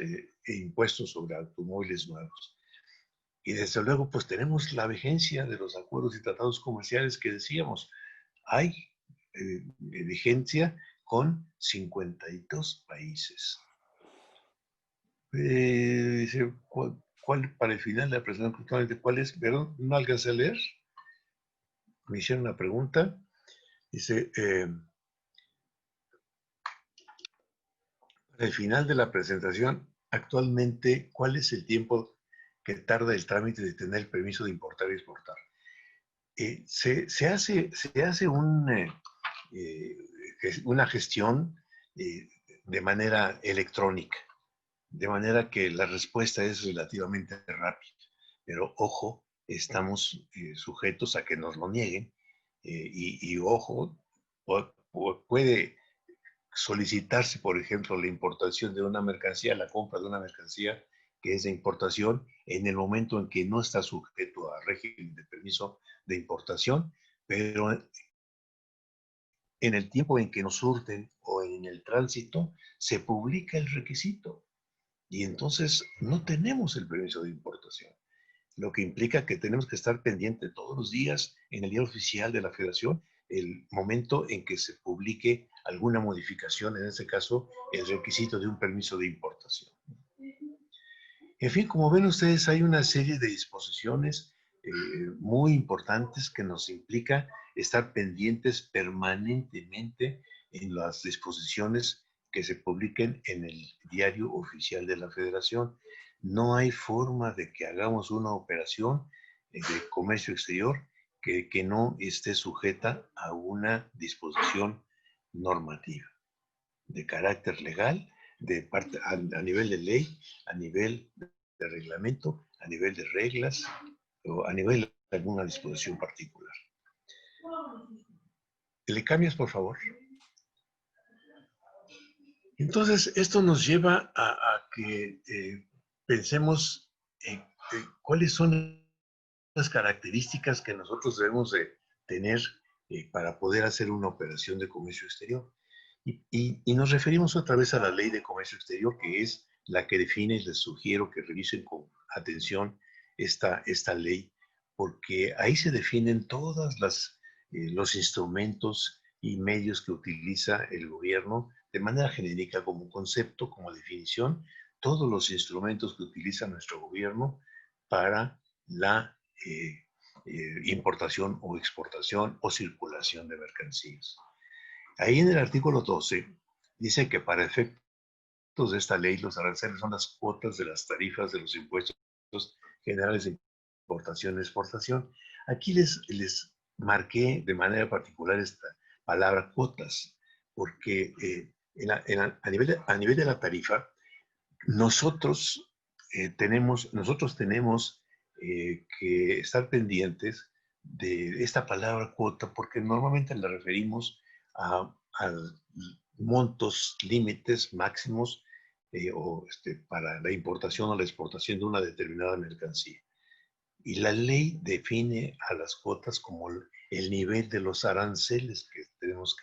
impuestos sobre automóviles nuevos. Y desde luego, pues tenemos la vigencia de los acuerdos y tratados comerciales que decíamos. Hay vigencia con 52 países. ¿Cuál para el final de la presentación justamente cuál es? Perdón, no alcancé a leer. Me hicieron una pregunta. Dice, para el final de la presentación, actualmente, ¿cuál es el tiempo que tarda el trámite de tener el permiso de importar y exportar? Se hace una gestión de manera electrónica, de manera que la respuesta es relativamente rápida. Pero ojo, estamos sujetos a que nos lo nieguen y ojo, puede solicitarse, por ejemplo, la importación de una mercancía, la compra de una mercancía que es de importación en el momento en que no está sujeto a régimen de permiso de importación, pero en el tiempo en que nos surten o en el tránsito se publica el requisito y entonces no tenemos el permiso de importación. lo que implica que tenemos que estar pendiente todos los días en el diario oficial de la Federación el momento en que se publique alguna modificación, en este caso, el requisito de un permiso de importación. En fin, como ven ustedes, hay una serie de disposiciones muy importantes que nos implica estar pendientes permanentemente en las disposiciones que se publiquen en el diario oficial de la Federación. No hay forma de que hagamos una operación de comercio exterior que no esté sujeta a una disposición normativa de carácter legal, a nivel de ley, a nivel de reglamento, a nivel de reglas o a nivel de alguna disposición particular. ¿Le cambias, por favor? Entonces, esto nos lleva a que pensemos en cuáles son las características que nosotros debemos de tener para poder hacer una operación de comercio exterior. Y nos referimos otra vez a la Ley de Comercio Exterior, que es la que define, y les sugiero que revisen con atención esta ley, porque ahí se definen todos los instrumentos y medios que utiliza el gobierno de manera genérica como concepto, como definición, todos los instrumentos que utiliza nuestro gobierno para la importación o exportación o circulación de mercancías. Ahí en el artículo 12 dice que para efectos de esta ley los aranceles son las cuotas de las tarifas de los impuestos generales de importación y exportación. Aquí les marqué de manera particular esta palabra cuotas, porque a nivel de la tarifa, nosotros tenemos que estar pendientes de esta palabra cuota, porque normalmente la referimos a montos límites máximos para la importación o la exportación de una determinada mercancía. Y la ley define a las cuotas como el nivel de los aranceles que tenemos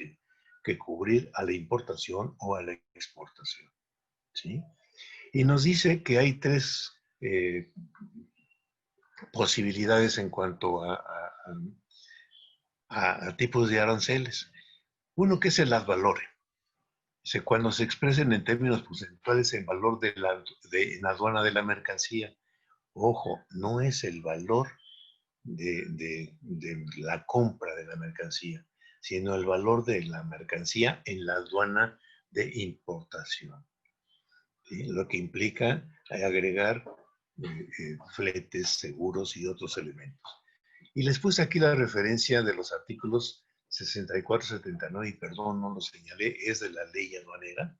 que cubrir a la importación o a la exportación, ¿sí? Y nos dice que hay tres posibilidades en cuanto a tipos de aranceles. Uno que es el ad valorem. Cuando se expresen en términos porcentuales en valor en aduana de la mercancía. Ojo, no es el valor de la compra de la mercancía, sino el valor de la mercancía en la aduana de importación. ¿Sí? Lo que implica agregar fletes, seguros y otros elementos. Y les puse aquí la referencia de los artículos 64, 79, y perdón, no lo señalé, es de la ley aduanera,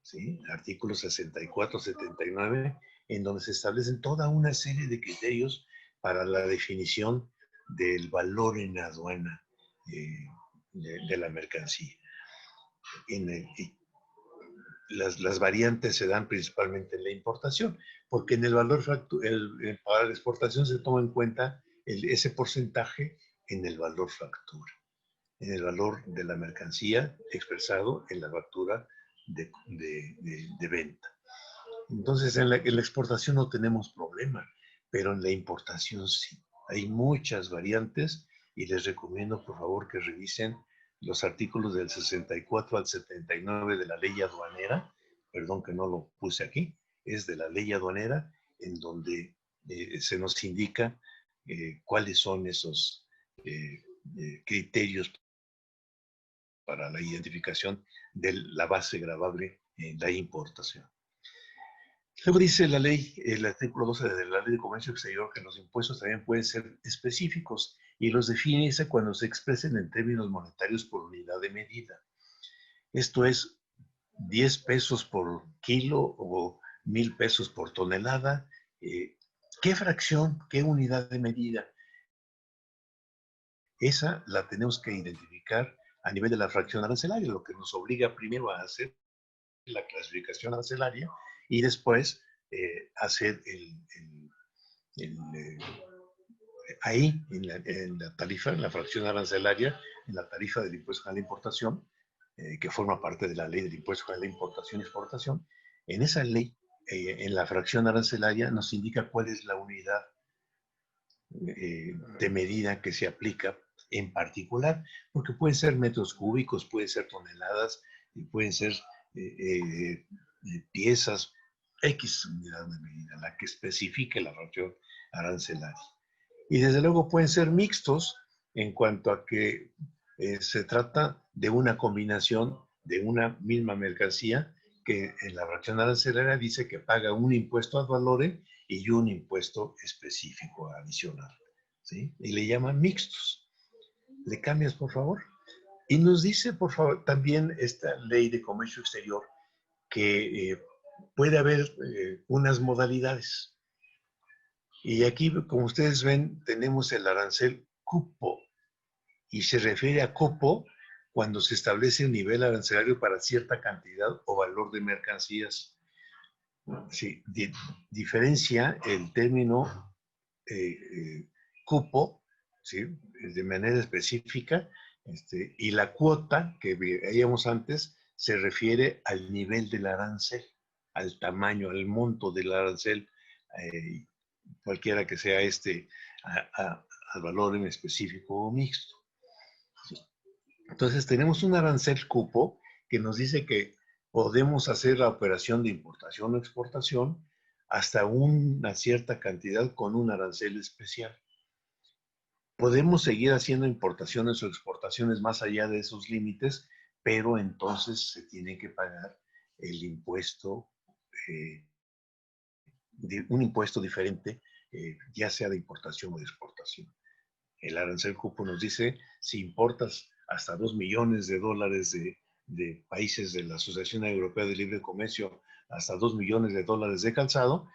¿sí? Artículos 64, 79, en donde se establecen toda una serie de criterios para la definición del valor en aduana de la mercancía. Las variantes se dan principalmente en la importación, porque en el valor para la exportación se toma en cuenta ese porcentaje en el valor factura, en el valor de la mercancía expresado en la factura de venta. Entonces, en la exportación no tenemos problema, pero en la importación sí. Hay muchas variantes y les recomiendo, por favor, que revisen los artículos del 64 al 79 de la ley aduanera, perdón que no lo puse aquí, es de la ley aduanera, en donde se nos indica cuáles son esos criterios para la identificación de la base gravable en la importación. Luego dice la ley, el artículo 12 de la Ley de Comercio Exterior, que los impuestos también pueden ser específicos y los define cuando se expresen en términos monetarios por unidad de medida. Esto es 10 pesos por kilo o 1,000 pesos por tonelada. ¿Qué fracción, qué unidad de medida? Esa la tenemos que identificar a nivel de la fracción arancelaria, lo que nos obliga primero a hacer la clasificación arancelaria y después hacer ahí en la tarifa, en la fracción arancelaria, en la tarifa del impuesto a la importación, que forma parte de la ley del impuesto a la importación y exportación. En esa ley, en la fracción arancelaria, nos indica cuál es la unidad de medida que se aplica en particular, porque pueden ser metros cúbicos, pueden ser toneladas, y pueden ser piezas, X unidad de medida, la que especifique la ración arancelaria. Y desde luego pueden ser mixtos en cuanto a que se trata de una combinación de una misma mercancía que en la ración arancelaria dice que paga un impuesto ad valorem y un impuesto específico adicional, ¿sí? Y le llaman mixtos. ¿Le cambias, por favor? Y nos dice, por favor, también esta ley de comercio exterior que puede haber unas modalidades. Y aquí, como ustedes ven, tenemos el arancel cupo, y se refiere a cupo cuando se establece un nivel arancelario para cierta cantidad o valor de mercancías. Sí, diferencia el término cupo, ¿sí?, de manera específica, y la cuota que veíamos antes se refiere al nivel del arancel, al tamaño, al monto del arancel, cualquiera que sea al valor en específico o mixto. Entonces tenemos un arancel cupo que nos dice que podemos hacer la operación de importación o exportación hasta una cierta cantidad con un arancel especial. Podemos seguir haciendo importaciones o exportaciones más allá de esos límites, pero entonces se tiene que pagar el impuesto, un impuesto diferente, ya sea de importación o de exportación. El arancel cupo nos dice, si importas hasta $2 millones de países de la Asociación Europea de Libre Comercio, hasta $2 millones de calzado,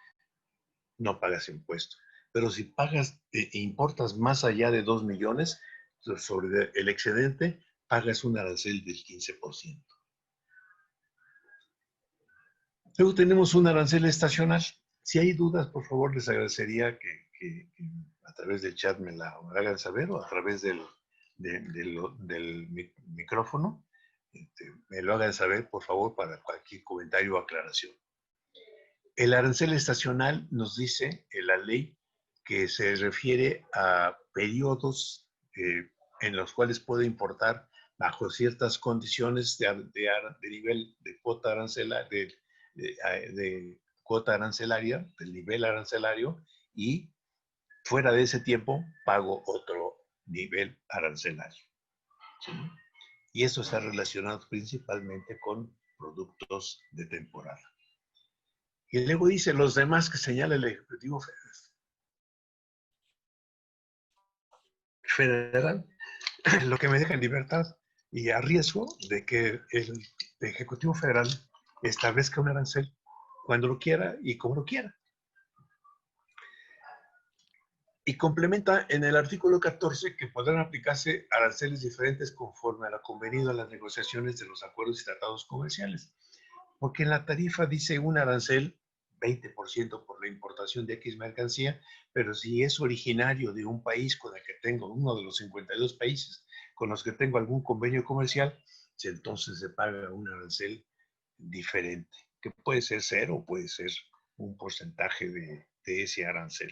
no pagas impuesto. Pero si pagas e importas más allá de 2 millones, sobre el excedente, pagas un arancel del 15%. Luego tenemos un arancel estacional. Si hay dudas, por favor, les agradecería que a través del chat me la hagan saber, o a través del micrófono, me lo hagan saber, por favor, para cualquier comentario o aclaración. El arancel estacional nos dice en la ley que se refiere a periodos en los cuales puede importar bajo ciertas condiciones de nivel de cuota arancelaria, de cuota arancelaria, del nivel arancelario, y fuera de ese tiempo pago otro nivel arancelario, ¿sí? Y eso está relacionado principalmente con productos de temporada. Y luego dice los demás que señala el Ejecutivo Federal, lo que me deja en libertad y a riesgo de que el Ejecutivo Federal establezca un arancel cuando lo quiera y como lo quiera. Y complementa en el artículo 14 que podrán aplicarse aranceles diferentes conforme a lo convenido en las negociaciones de los acuerdos y tratados comerciales. Porque en la tarifa dice un arancel 20% por la importación de X mercancía, pero si es originario de un país con el que tengo, uno de los 52 países con los que tengo algún convenio comercial, entonces se paga un arancel diferente, que puede ser cero, puede ser un porcentaje de ese arancel.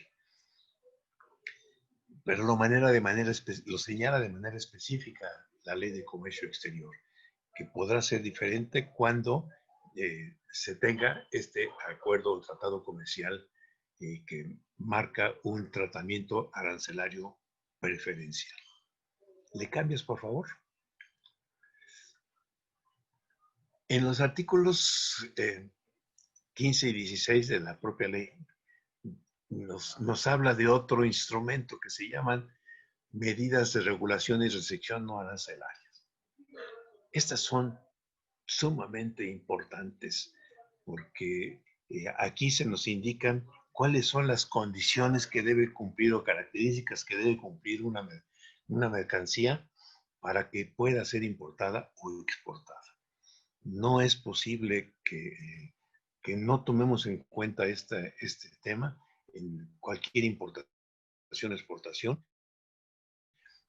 Pero lo señala de manera específica la Ley de Comercio Exterior, que podrá ser diferente cuando se tenga este acuerdo o tratado comercial que marca un tratamiento arancelario preferencial. ¿Le cambias, por favor? En los artículos 15 y 16 de la propia ley nos habla de otro instrumento que se llaman medidas de regulación y restricción no arancelarias. Estas son sumamente importantes porque aquí se nos indican cuáles son las condiciones que debe cumplir o características que debe cumplir una mercancía para que pueda ser importada o exportada. No es posible que no tomemos en cuenta este tema en cualquier importación o exportación,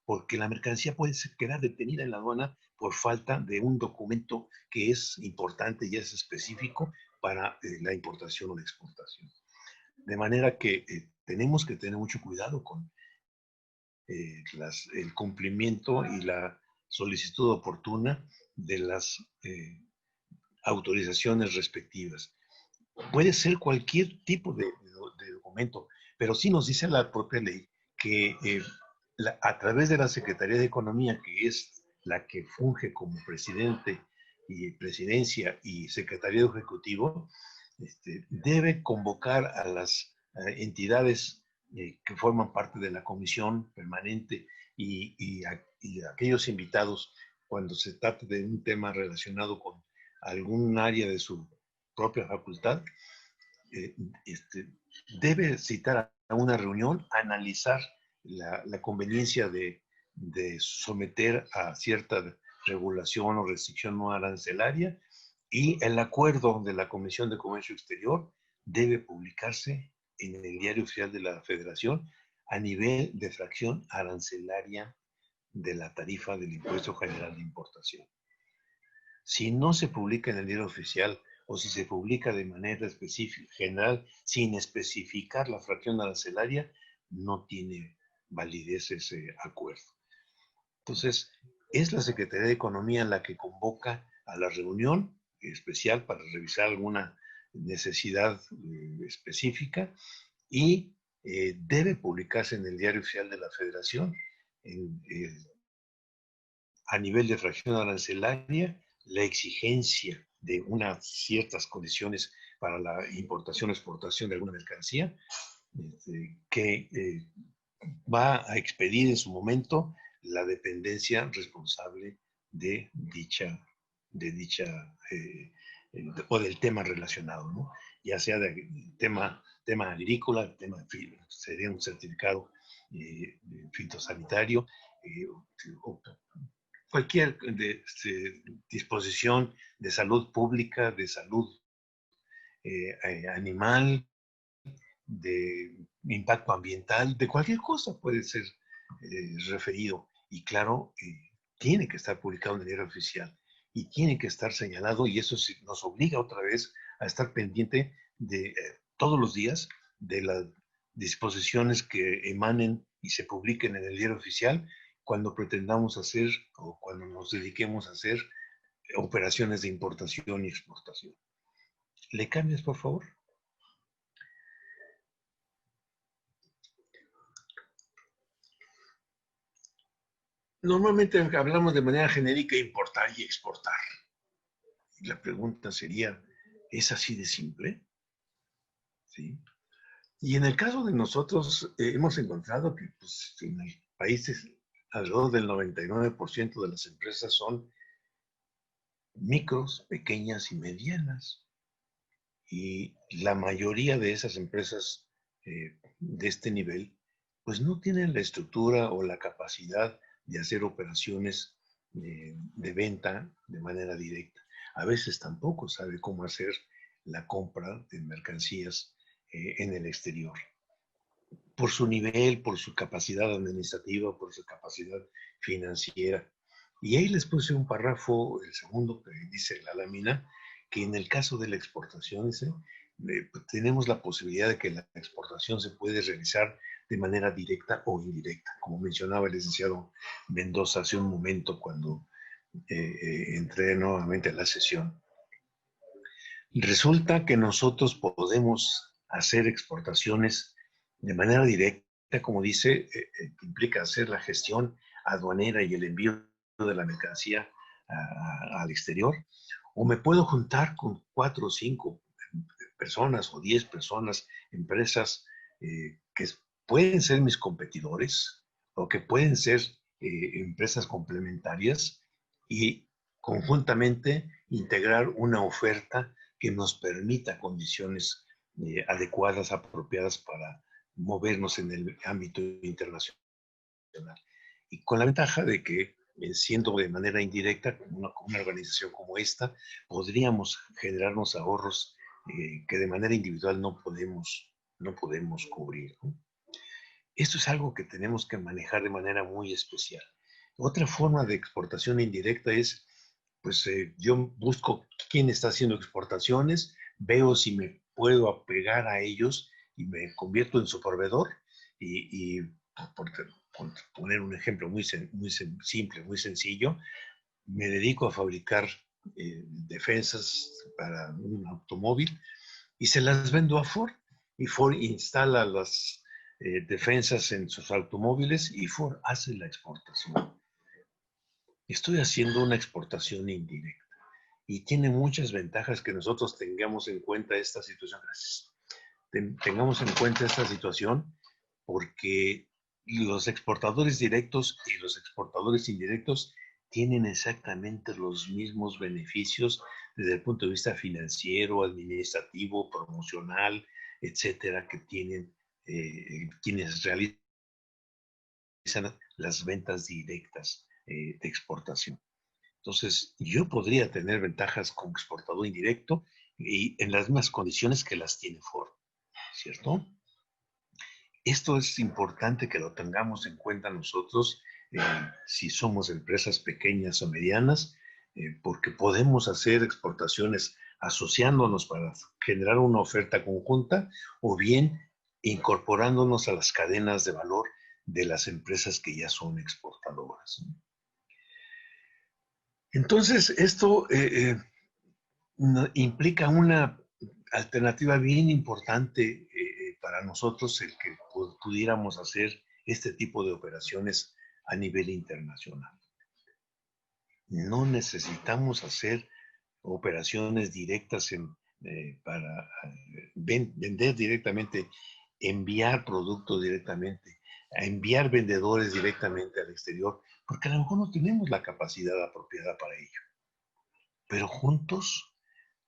porque la mercancía puede quedar detenida en la aduana por falta de un documento que es importante y es específico para la importación o la exportación. De manera que tenemos que tener mucho cuidado con el cumplimiento y la solicitud oportuna de las autorizaciones respectivas. Puede ser cualquier tipo de documento, pero sí nos dice la propia ley que a través de la Secretaría de Economía, que es la que funge como presidente y presidencia y secretario ejecutivo, debe convocar a las entidades que forman parte de la comisión permanente y aquellos invitados cuando se trate de un tema relacionado con algún área de su propia facultad, debe citar a una reunión, analizar la conveniencia de someter a cierta regulación o restricción no arancelaria, y el acuerdo de la Comisión de Comercio Exterior debe publicarse en el Diario Oficial de la Federación a nivel de fracción arancelaria de la tarifa del Impuesto General de Importación. Si no se publica en el Diario Oficial o si se publica de manera específica, general, sin especificar la fracción arancelaria, no tiene validez ese acuerdo. Entonces, es la Secretaría de Economía la que convoca a la reunión especial para revisar alguna necesidad específica y debe publicarse en el Diario Oficial de la Federación a nivel de fracción arancelaria la exigencia de unas ciertas condiciones para la importación o exportación de alguna mercancía que va a expedir en su momento la dependencia responsable de dicha o del tema relacionado, ¿no? Ya sea del tema agrícola, sería un certificado fitosanitario, o cualquier disposición de salud pública, de salud animal, de impacto ambiental, de cualquier cosa puede ser referido. Y claro, tiene que estar publicado en el Diario Oficial y tiene que estar señalado, y eso nos obliga otra vez a estar pendiente de todos los días de las disposiciones que emanen y se publiquen en el Diario Oficial cuando pretendamos hacer o cuando nos dediquemos a hacer operaciones de importación y exportación. ¿Le cambias, por favor? Normalmente hablamos de manera genérica importar y exportar. Y la pregunta sería, ¿es así de simple? ¿Sí? Y en el caso de nosotros, hemos encontrado que pues, en el país alrededor del 99% de las empresas son micros, pequeñas y medianas. Y la mayoría de esas empresas de este nivel, pues no tienen la estructura o la capacidad de hacer operaciones de venta de manera directa. A veces tampoco sabe cómo hacer la compra de mercancías en el exterior. Por su nivel, por su capacidad administrativa, por su capacidad financiera. Y ahí les puse un párrafo, el segundo, que dice la lámina, que en el caso de la exportación tenemos la posibilidad de que la exportación se puede realizar de manera directa o indirecta, como mencionaba el licenciado Mendoza hace un momento cuando entré nuevamente a la sesión. Resulta que nosotros podemos hacer exportaciones de manera directa, como dice, que implica hacer la gestión aduanera y el envío de la mercancía al exterior, o me puedo juntar con 4 o 5 personas o 10 personas, empresas que pueden ser mis competidores o que pueden ser empresas complementarias y conjuntamente integrar una oferta que nos permita condiciones adecuadas, apropiadas para movernos en el ámbito internacional. Y con la ventaja de que, siendo de manera indirecta, con una organización como esta, podríamos generarnos ahorros que de manera individual no podemos cubrir, ¿no? Esto es algo que tenemos que manejar de manera muy especial. Otra forma de exportación indirecta es, pues yo busco quién está haciendo exportaciones, veo si me puedo apegar a ellos y me convierto en su proveedor y poner un ejemplo simple, muy sencillo, me dedico a fabricar defensas para un automóvil y se las vendo a Ford. Y Ford instala las defensas en sus automóviles y Ford hace la exportación. Estoy haciendo una exportación indirecta y tiene muchas ventajas que nosotros tengamos en cuenta esta situación. Gracias. Tengamos en cuenta esta situación porque los exportadores directos y los exportadores indirectos tienen exactamente los mismos beneficios desde el punto de vista financiero, administrativo, promocional, etcétera, que tienen quienes realizan las ventas directas de exportación. Entonces, yo podría tener ventajas como exportador indirecto y en las mismas condiciones que las tiene Ford, ¿cierto? Esto es importante que lo tengamos en cuenta nosotros si somos empresas pequeñas o medianas, porque podemos hacer exportaciones asociándonos para generar una oferta conjunta o bien incorporándonos a las cadenas de valor de las empresas que ya son exportadoras. Entonces, esto implica una alternativa bien importante para nosotros el que pudiéramos hacer este tipo de operaciones a nivel internacional. No necesitamos hacer operaciones directas para vender directamente, enviar productos directamente, enviar vendedores directamente al exterior, porque a lo mejor no tenemos la capacidad apropiada para ello. Pero juntos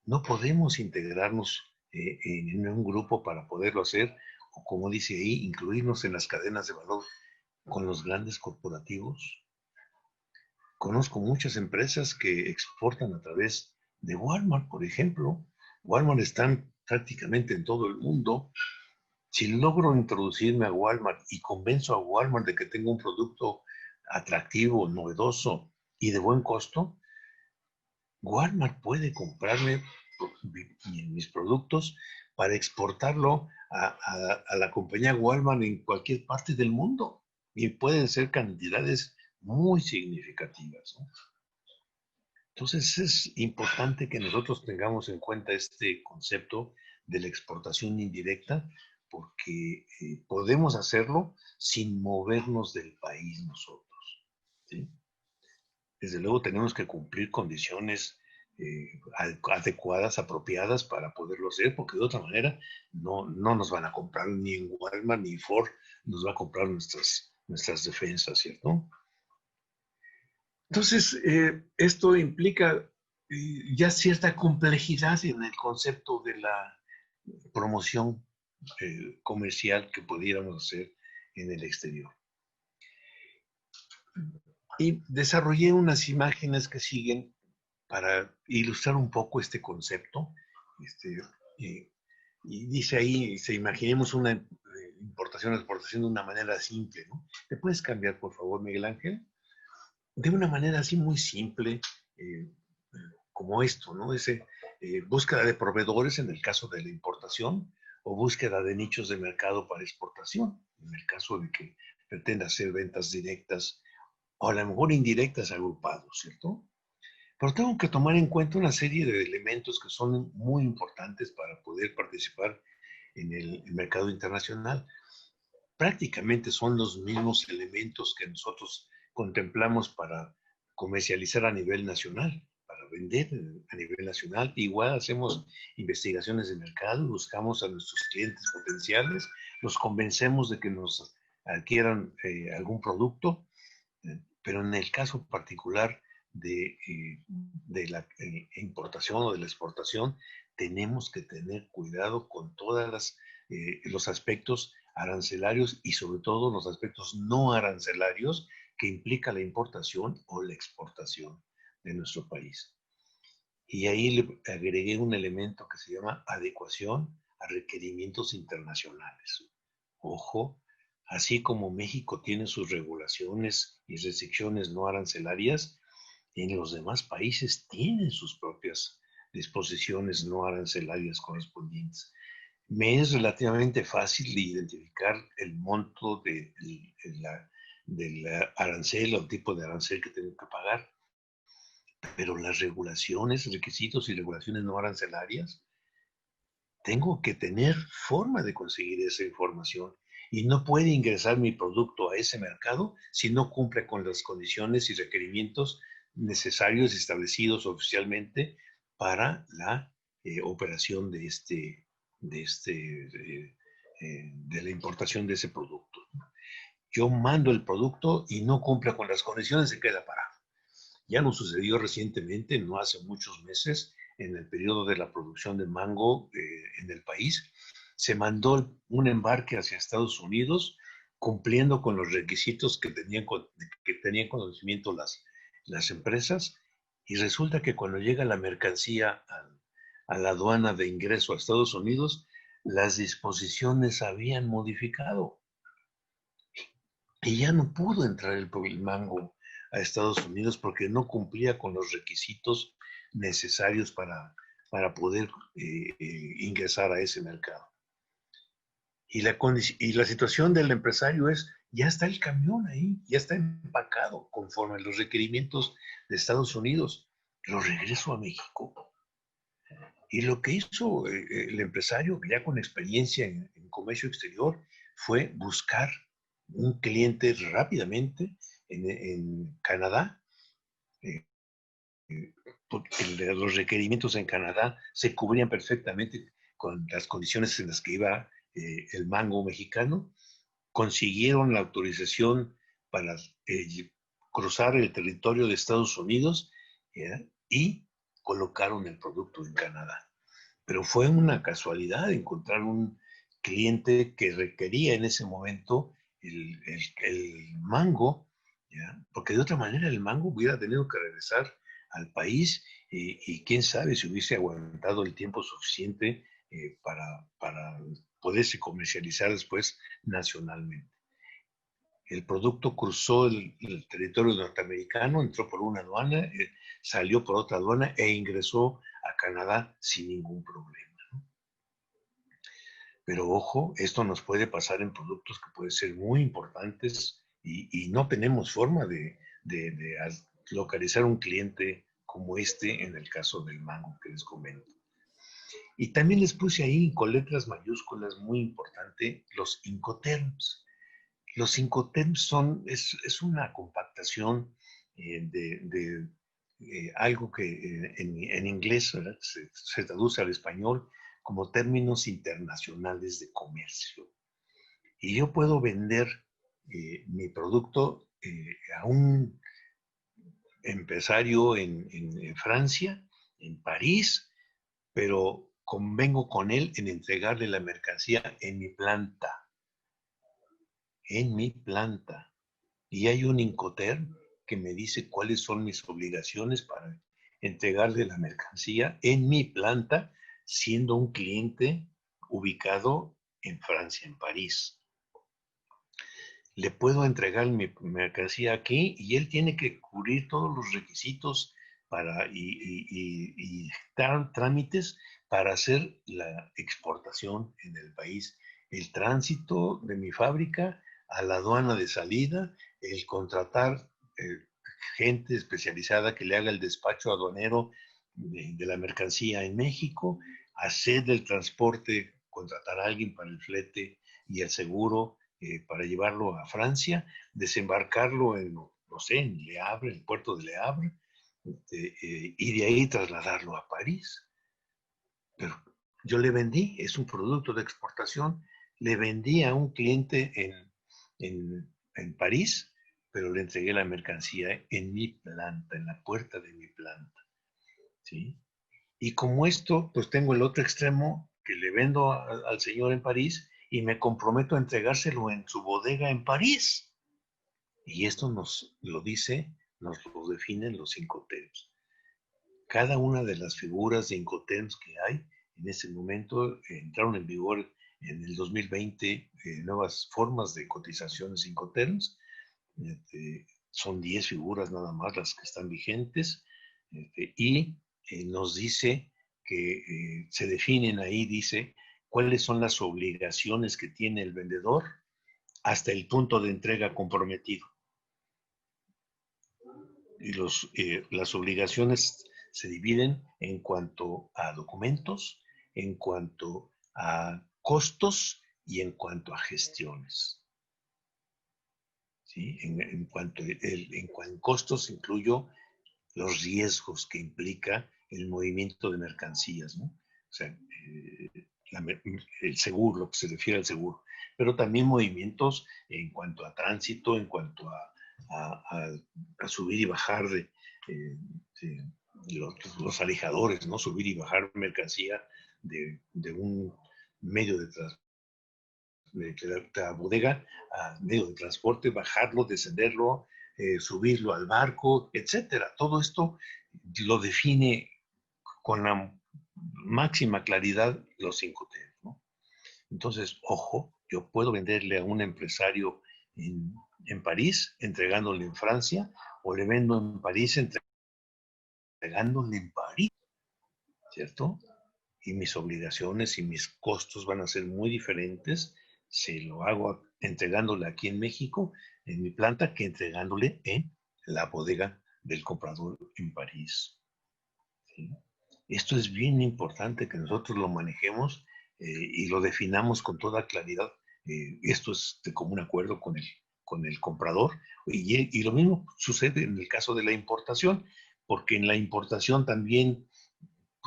no podemos integrarnos en un grupo para poderlo hacer, o como dice ahí, incluirnos en las cadenas de valor con los grandes corporativos. Conozco muchas empresas que exportan a través de Walmart, por ejemplo. Walmart está prácticamente en todo el mundo. Si logro introducirme a Walmart y convenzo a Walmart de que tengo un producto atractivo, novedoso y de buen costo, Walmart puede comprarme mis productos para exportarlo a la compañía Walmart en cualquier parte del mundo. Y pueden ser cantidades muy significativas, ¿no? Entonces es importante que nosotros tengamos en cuenta este concepto de la exportación indirecta porque podemos hacerlo sin movernos del país nosotros, ¿sí? Desde luego tenemos que cumplir condiciones adecuadas, apropiadas para poderlo hacer, porque de otra manera no nos van a comprar ni en Walmart ni Ford, nos va a comprar nuestras defensas, ¿cierto? Entonces, esto implica ya cierta complejidad en el concepto de la promoción comercial que pudiéramos hacer en el exterior. Y desarrollé unas imágenes que siguen para ilustrar un poco este concepto. Y dice ahí, imaginemos una importación o exportación de una manera simple, ¿no? ¿Me puedes cambiar, por favor, Miguel Ángel? De una manera así muy simple, como esto, ¿no? Búsqueda de proveedores en el caso de la importación o búsqueda de nichos de mercado para exportación, en el caso de que pretenda hacer ventas directas o a lo mejor indirectas agrupados, ¿cierto? Pero tengo que tomar en cuenta una serie de elementos que son muy importantes para poder participar en el mercado internacional. Prácticamente son los mismos elementos que nosotros contemplamos para comercializar a nivel nacional, para vender a nivel nacional. Igual hacemos investigaciones de mercado, buscamos a nuestros clientes potenciales, los convencemos de que nos adquieran algún producto, pero en el caso particular de la importación o de la exportación, tenemos que tener cuidado con todos los aspectos arancelarios y sobre todo los aspectos no arancelarios que implica la importación o la exportación de nuestro país. Y ahí le agregué un elemento que se llama adecuación a requerimientos internacionales. Ojo, así como México tiene sus regulaciones y restricciones no arancelarias, en los demás países tienen sus propias disposiciones no arancelarias correspondientes. Me es relativamente fácil identificar el monto de del arancel o tipo de arancel que tengo que pagar. Pero las regulaciones, requisitos y regulaciones no arancelarias, tengo que tener forma de conseguir esa información y no puede ingresar mi producto a ese mercado si no cumple con las condiciones y requerimientos necesarios establecidos oficialmente para la operación de la importación de ese producto. Yo mando el producto y no cumple con las condiciones, se queda parado. Ya nos sucedió recientemente, no hace muchos meses, en el periodo de la producción de mango en el país. Se mandó un embarque hacia Estados Unidos cumpliendo con los requisitos que tenían conocimiento las empresas, y resulta que cuando llega la mercancía a la aduana de ingreso a Estados Unidos, las disposiciones habían modificado y ya no pudo entrar el mango a Estados Unidos porque no cumplía con los requisitos necesarios para poder ingresar a ese mercado. Y la situación del empresario es, ya está el camión ahí, ya está empacado conforme a los requerimientos de Estados Unidos, lo regreso a México. Y lo que hizo el empresario, ya con experiencia en comercio exterior, fue buscar un cliente rápidamente en Canadá. Los requerimientos en Canadá se cubrían perfectamente con las condiciones en las que iba el mango mexicano. Consiguieron la autorización para cruzar el territorio de Estados Unidos y colocaron el producto en Canadá. Pero fue una casualidad encontrar un cliente que requería en ese momento el mango, ¿ya? Porque de otra manera el mango hubiera tenido que regresar al país y quién sabe si hubiese aguantado el tiempo suficiente para poderse comercializar después nacionalmente. El producto cruzó el territorio norteamericano, entró por una aduana, salió por otra aduana e ingresó a Canadá sin ningún problema, ¿no? Pero ojo, esto nos puede pasar en productos que pueden ser muy importantes y no tenemos forma de localizar un cliente como este en el caso del mango que les comento. Y también les puse ahí con letras mayúsculas muy importante los Incoterms. Los Incoterms es una compactación de algo que en inglés se traduce al español como términos internacionales de comercio. Y yo puedo vender mi producto a un empresario en Francia, en París, pero convengo con él en entregarle la mercancía en mi planta. En mi planta. Y hay un Incoterm que me dice cuáles son mis obligaciones para entregarle la mercancía en mi planta, siendo un cliente ubicado en Francia, en París. Le puedo entregar mi mercancía aquí y él tiene que cubrir todos los requisitos y trámites para hacer la exportación en el país. El tránsito de mi fábrica a la aduana de salida, el contratar gente especializada que le haga el despacho aduanero de la mercancía en México, hacer el transporte, contratar a alguien para el flete y el seguro para llevarlo a Francia, desembarcarlo en, no sé, en Le Havre, el puerto de Le Havre, y de ahí trasladarlo a París. Pero yo le vendí, es un producto de exportación, le vendí a un cliente en París, pero le entregué la mercancía en mi planta, en la puerta de mi planta, ¿sí? Y como esto, pues tengo el otro extremo que le vendo al señor en París y me comprometo a entregárselo en su bodega en París. Y esto nos lo definen los Incoterms. Cada una de las figuras de Incoterms que hay en ese momento entraron en vigor en el 2020 nuevas formas de cotizaciones Incoterms. Son 10 figuras nada más las que están vigentes y nos dice que se definen ahí, dice, cuáles son las obligaciones que tiene el vendedor hasta el punto de entrega comprometido. Y las obligaciones se dividen en cuanto a documentos, en cuanto a costos y en cuanto a gestiones. ¿Sí? En cuanto en costos incluyo los riesgos que implica el movimiento de mercancías, ¿no? O sea, el seguro, lo que se refiere al seguro, pero también movimientos en cuanto a tránsito, en cuanto a subir y bajar de los alejadores, ¿no? Subir y bajar mercancía de un medio de la bodega a medio de transporte, bajarlo, descenderlo, subirlo al barco, etcétera. Todo esto lo define con la máxima claridad los 5T, ¿no? Entonces, ojo, yo puedo venderle a un empresario en París, entregándole en Francia, o le vendo en París, entregándole en París, ¿cierto? Y mis obligaciones y mis costos van a ser muy diferentes si lo hago entregándole aquí en México, en mi planta, que entregándole en la bodega del comprador en París. ¿Sí? Esto es bien importante que nosotros lo manejemos y lo definamos con toda claridad. Esto es de común acuerdo con el comprador. Y lo mismo sucede en el caso de la importación, porque en la importación también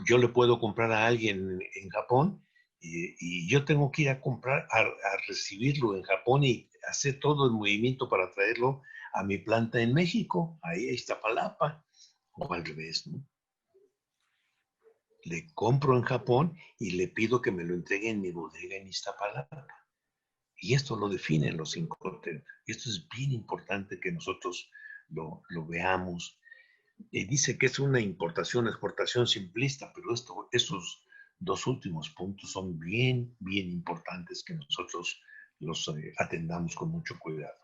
yo le puedo comprar a alguien en Japón y yo tengo que ir a comprar, a recibirlo en Japón y hacer todo el movimiento para traerlo a mi planta en México, ahí a Iztapalapa, o al revés, ¿no? Le compro en Japón y le pido que me lo entregue en mi bodega en Iztapalapa. Y esto lo definen los 5T. Esto es bien importante que nosotros lo veamos. Dice que es una importación, exportación simplista, pero estos dos últimos puntos son bien, bien importantes que nosotros los atendamos con mucho cuidado.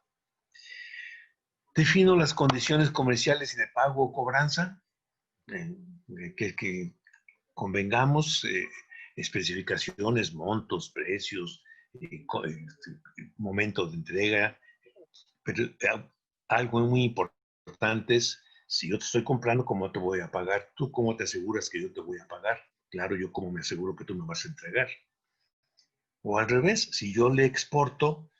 Defino las condiciones comerciales y de pago o cobranza, que convengamos, especificaciones, montos, precios, momento de entrega, pero algo muy importante es, si yo te estoy comprando, ¿cómo te voy a pagar? ¿Tú cómo te aseguras que yo te voy a pagar? Claro, yo cómo me aseguro que tú me vas a entregar. O al revés, si yo le exporto,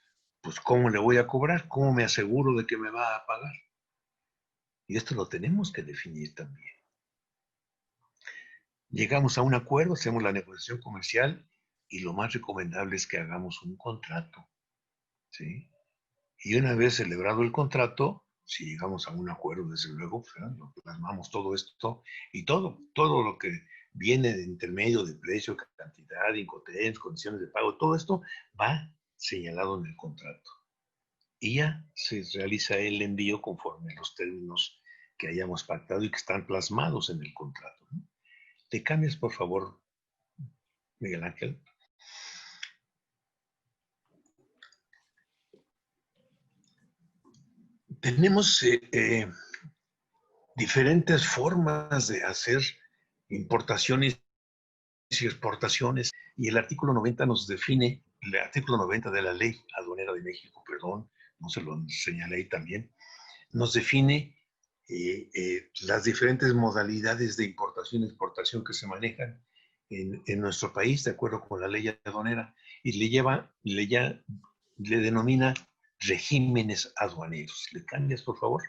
pues ¿cómo le voy a cobrar? ¿Cómo me aseguro de que me va a pagar? Y esto lo tenemos que definir también. Llegamos a un acuerdo, hacemos la negociación comercial y lo más recomendable es que hagamos un contrato, ¿sí? Y una vez celebrado el contrato, si llegamos a un acuerdo, desde luego, lo plasmamos todo esto y todo lo que viene de intermedio de precio, cantidad, incoterms, condiciones de pago, todo esto va señalado en el contrato. Y ya se realiza el envío conforme a los términos que hayamos pactado y que están plasmados en el contrato, ¿no? ¿Te cambias, por favor, Miguel Ángel? Tenemos diferentes formas de hacer importaciones y exportaciones, y el artículo 90 nos define, el artículo 90 de la Ley Aduanera de México, perdón, no se lo señalé ahí también, nos define las diferentes modalidades de importación y exportación que se manejan en nuestro país, de acuerdo con la ley aduanera, y le denomina regímenes aduaneros. ¿Le cambias, por favor?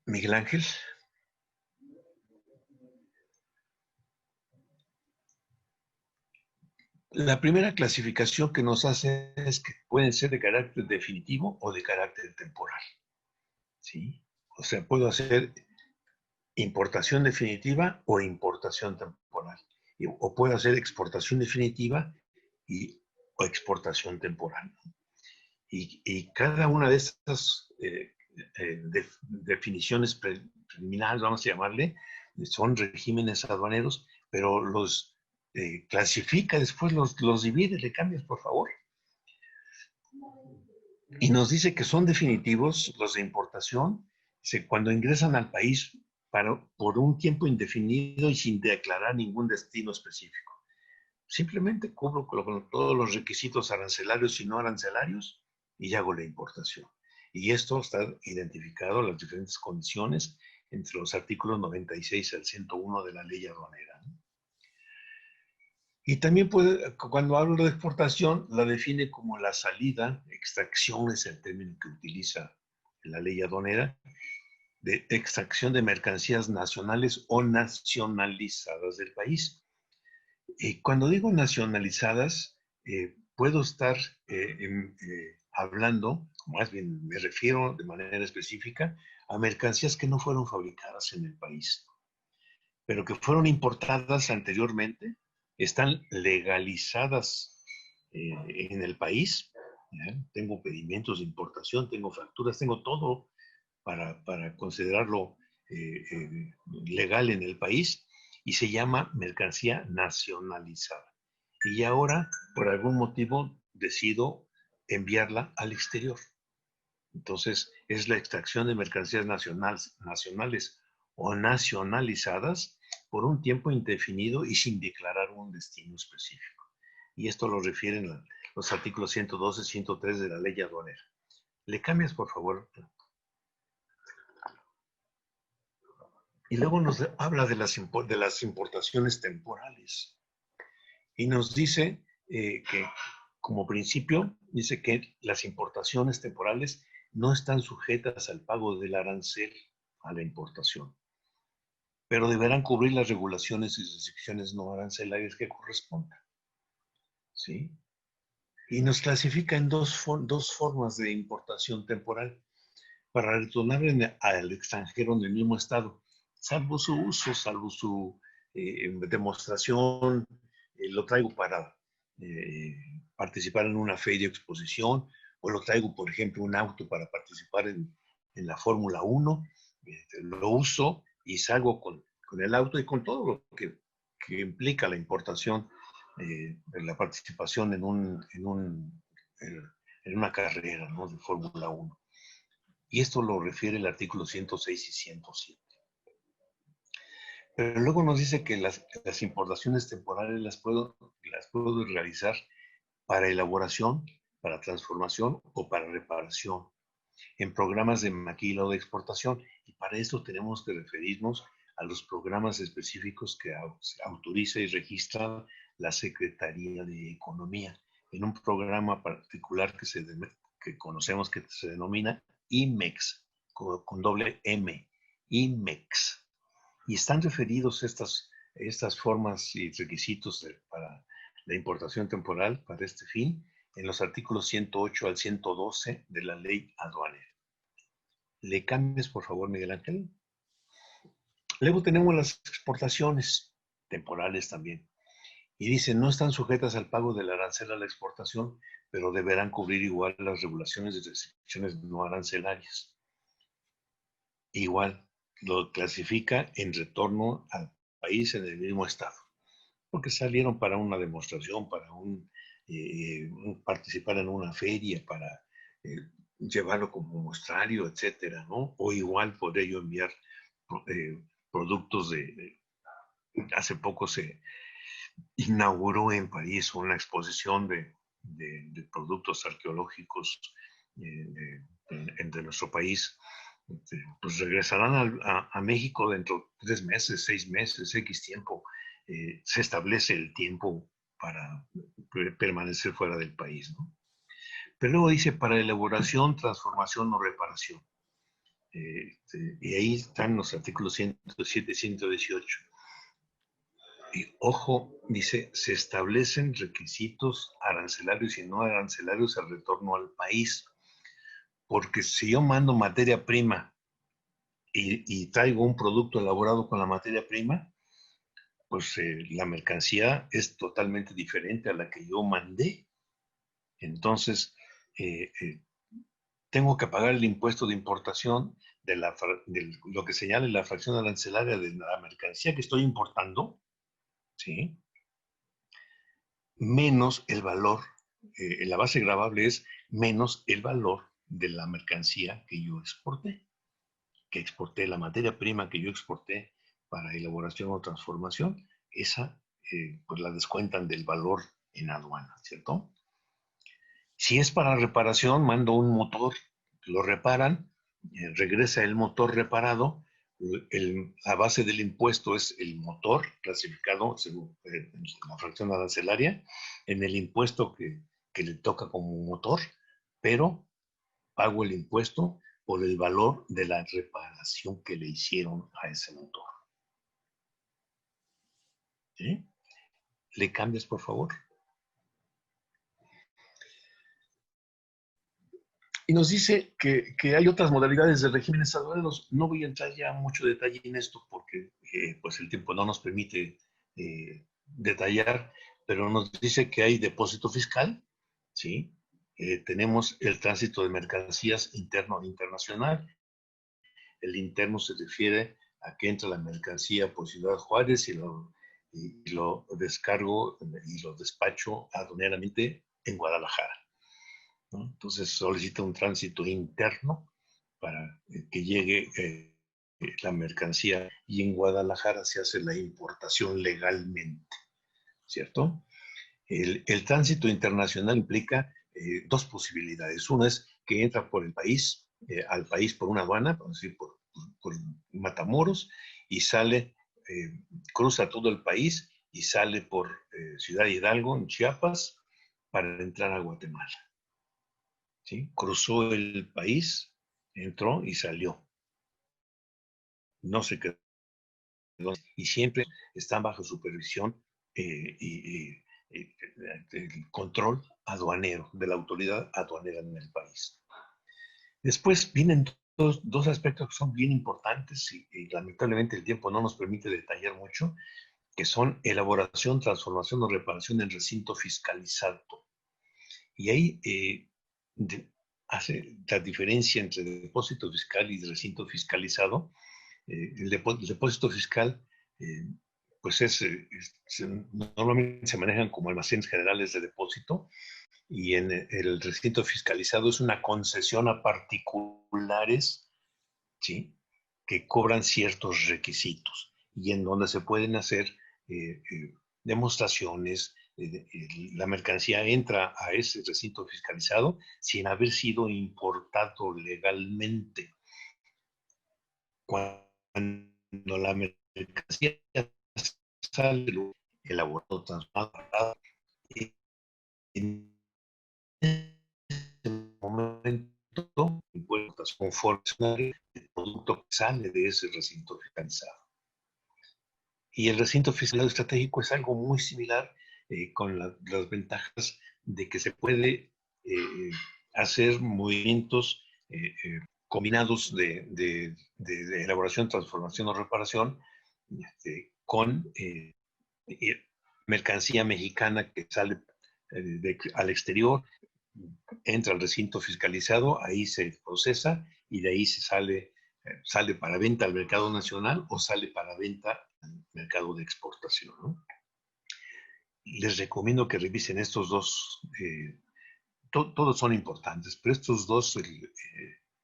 Miguel Ángel. La primera clasificación que nos hace es que pueden ser de carácter definitivo o de carácter temporal, ¿sí? O sea, puedo hacer importación definitiva o importación temporal. O puedo hacer exportación definitiva o exportación temporal. Y cada una de estas definiciones preliminares, vamos a llamarle, son regímenes aduaneros, pero los clasifica, después los divide, le cambias, por favor. Y nos dice que son definitivos los de importación, cuando ingresan al país por un tiempo indefinido y sin declarar ningún destino específico. Simplemente cubro con todos los requisitos arancelarios y no arancelarios y hago la importación. Y esto está identificado, las diferentes condiciones, entre los artículos 96 al 101 de la ley aduanera, ¿no? Y también cuando hablo de exportación, la define como la salida, extracción es el término que utiliza la ley aduanera, de extracción de mercancías nacionales o nacionalizadas del país. Y cuando digo nacionalizadas, puedo estar hablando, más bien me refiero de manera específica, a mercancías que no fueron fabricadas en el país, pero que fueron importadas anteriormente, están legalizadas en el país. Tengo pedimientos de importación, tengo facturas, tengo todo para considerarlo legal en el país, y se llama mercancía nacionalizada. Y ahora, por algún motivo, decido enviarla al exterior. Entonces, es la extracción de mercancías nacionales o nacionalizadas por un tiempo indefinido y sin declarar un destino específico. Y esto lo refieren los artículos 112 y 103 de la ley aduanera. ¿Le cambias, por favor? Y luego nos habla de las importaciones temporales. Y nos dice que, como principio, dice que las importaciones temporales no están sujetas al pago del arancel a la importación, pero deberán cubrir las regulaciones y restricciones no arancelarias que correspondan. ¿Sí? Y nos clasifica en dos formas de importación temporal para retornar al extranjero en el mismo estado, salvo su uso, salvo su demostración. Lo traigo para participar en una feria de exposición, o lo traigo, por ejemplo, un auto para participar en la Fórmula 1, lo uso y salgo con el auto y con todo lo que implica la importación, la participación en una carrera, ¿no?, de Fórmula 1. Y esto lo refiere el artículo 106 y 107. Pero luego nos dice que las importaciones temporales las puedo realizar para elaboración, para transformación o para reparación en programas de maquila o de exportación. Y para esto tenemos que referirnos a los programas específicos que autoriza y registra la Secretaría de Economía, en un programa particular que conocemos, que se denomina IMEX, con doble M, IMEX. Y están referidos estas formas y requisitos para la importación temporal para este fin en los artículos 108 al 112 de la ley aduanera. ¿Le cambies, por favor, Miguel Ángel? Luego tenemos las exportaciones temporales también. Y dice, no están sujetas al pago del arancel a la exportación, pero deberán cubrir igual las regulaciones y restricciones no arancelarias. Igual, lo clasifica en retorno al país en el mismo estado, porque salieron para una demostración, para participar en una feria, para llevarlo como muestrario, etcétera, ¿no? O igual por ello enviar productos hace poco se inauguró en París una exposición de productos arqueológicos de nuestro país. Pues regresarán a México dentro de 3 meses, 6 meses, X tiempo. Se establece el tiempo para permanecer fuera del país, ¿no? Pero luego dice para elaboración, transformación o reparación. Y ahí están los artículos 107 y 118. Y ojo, dice, se establecen requisitos arancelarios y no arancelarios al retorno al país. Porque si yo mando materia prima y traigo un producto elaborado con la materia prima, pues la mercancía es totalmente diferente a la que yo mandé. Entonces, tengo que pagar el impuesto de importación de lo que señala la fracción arancelaria de la mercancía que estoy importando, ¿sí?, menos el valor, la base gravable es menos el valor de la mercancía que yo exporté, la materia prima que yo exporté para elaboración o transformación, esa pues la descuentan del valor en aduana, ¿cierto? Si es para reparación, mando un motor lo reparan, regresa el motor reparado, la base del impuesto es el motor clasificado según la fracción arancelaria, en el impuesto que le toca como motor, pero pago el impuesto por el valor de la reparación que le hicieron a ese motor. ¿Sí? ¿Le cambias, por favor? Y nos dice que hay otras modalidades de regímenes aduaneros. No voy a entrar ya mucho detalle en esto porque pues el tiempo no nos permite detallar, pero nos dice que hay depósito fiscal, ¿sí? Tenemos el tránsito de mercancías interno e internacional. El interno se refiere a que entra la mercancía por Ciudad Juárez y lo descargo y lo despacho aduaneramente en Guadalajara, ¿no? Entonces solicita un tránsito interno para que llegue la mercancía y en Guadalajara se hace la importación legalmente, ¿cierto? El tránsito internacional implica dos posibilidades. Una es que entra por el país, al país por una aduana, por decir, por Matamoros, y sale, cruza todo el país y sale por Ciudad Hidalgo, en Chiapas, para entrar a Guatemala. ¿Sí? Cruzó el país, entró y salió. No se quedó. Y siempre están bajo supervisión y el control aduanero, de la autoridad aduanera en el país. Después vienen dos aspectos que son bien importantes y lamentablemente el tiempo no nos permite detallar mucho, que son elaboración, transformación o reparación en recinto fiscalizado. Y ahí hace la diferencia entre depósito fiscal y recinto fiscalizado. El depósito fiscal, pues normalmente se manejan como almacenes generales de depósito, y en el recinto fiscalizado es una concesión a particulares, ¿sí?, que cobran ciertos requisitos y en donde se pueden hacer demostraciones. La mercancía entra a ese recinto fiscalizado sin haber sido importado legalmente. Cuando la mercancía sale elaborado, transformado, en ese momento, impuestos conforme el producto que sale de ese recinto fiscalizado. Y el recinto fiscalizado estratégico es algo muy similar, con las ventajas de que se puede hacer movimientos combinados de elaboración, transformación o reparación con mercancía mexicana que sale al exterior, entra al recinto fiscalizado, ahí se procesa y de ahí sale para venta al mercado nacional o sale para venta al mercado de exportación, ¿no? Les recomiendo que revisen estos dos, todos son importantes, pero estos dos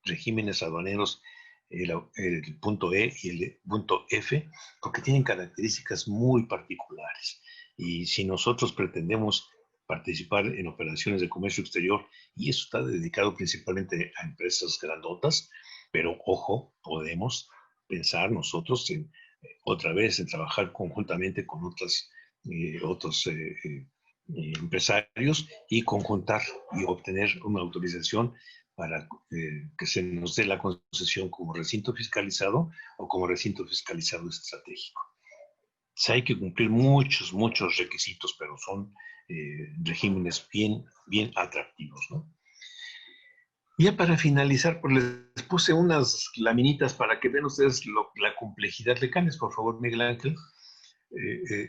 regímenes aduaneros, el punto E y el punto F, porque tienen características muy particulares. Y si nosotros pretendemos participar en operaciones de comercio exterior, y eso está dedicado principalmente a empresas grandotas, pero ojo, podemos pensar nosotros otra vez en trabajar conjuntamente con otros empresarios y conjuntar y obtener una autorización para que se nos dé la concesión como recinto fiscalizado o como recinto fiscalizado estratégico. O sea, hay que cumplir muchos requisitos, pero son regímenes bien atractivos, ¿no? Ya para finalizar, pues les puse unas laminitas para que vean ustedes la complejidad. ¿Le cambias, por favor, Miguel Ángel?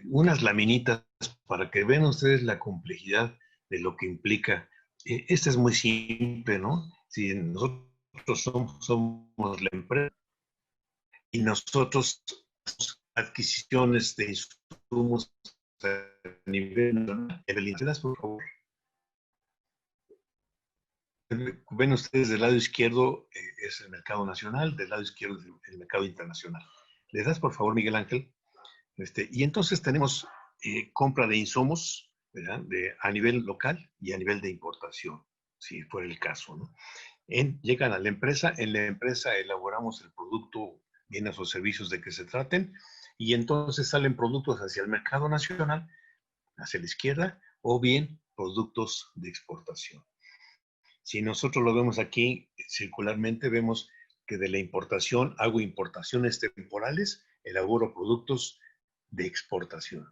Unas laminitas para que vean ustedes la complejidad de lo que implica. Esta es muy simple, ¿no? Si nosotros somos la empresa y nosotros hacemos adquisiciones de insumos a nivel nacional, por favor. Ven ustedes del lado izquierdo es el mercado nacional, del lado izquierdo es el mercado internacional. ¿Le das, por favor, Miguel Ángel? Y entonces tenemos compra de insumos, ¿verdad?, a nivel local y a nivel de importación, si fuera el caso, ¿no? llegan a la empresa, en la empresa elaboramos el producto, bienes o servicios de que se traten, y entonces salen productos hacia el mercado nacional, hacia la izquierda, o bien productos de exportación. Si nosotros lo vemos aquí circularmente, vemos que de la importación hago importaciones temporales, elaboro productos de exportación.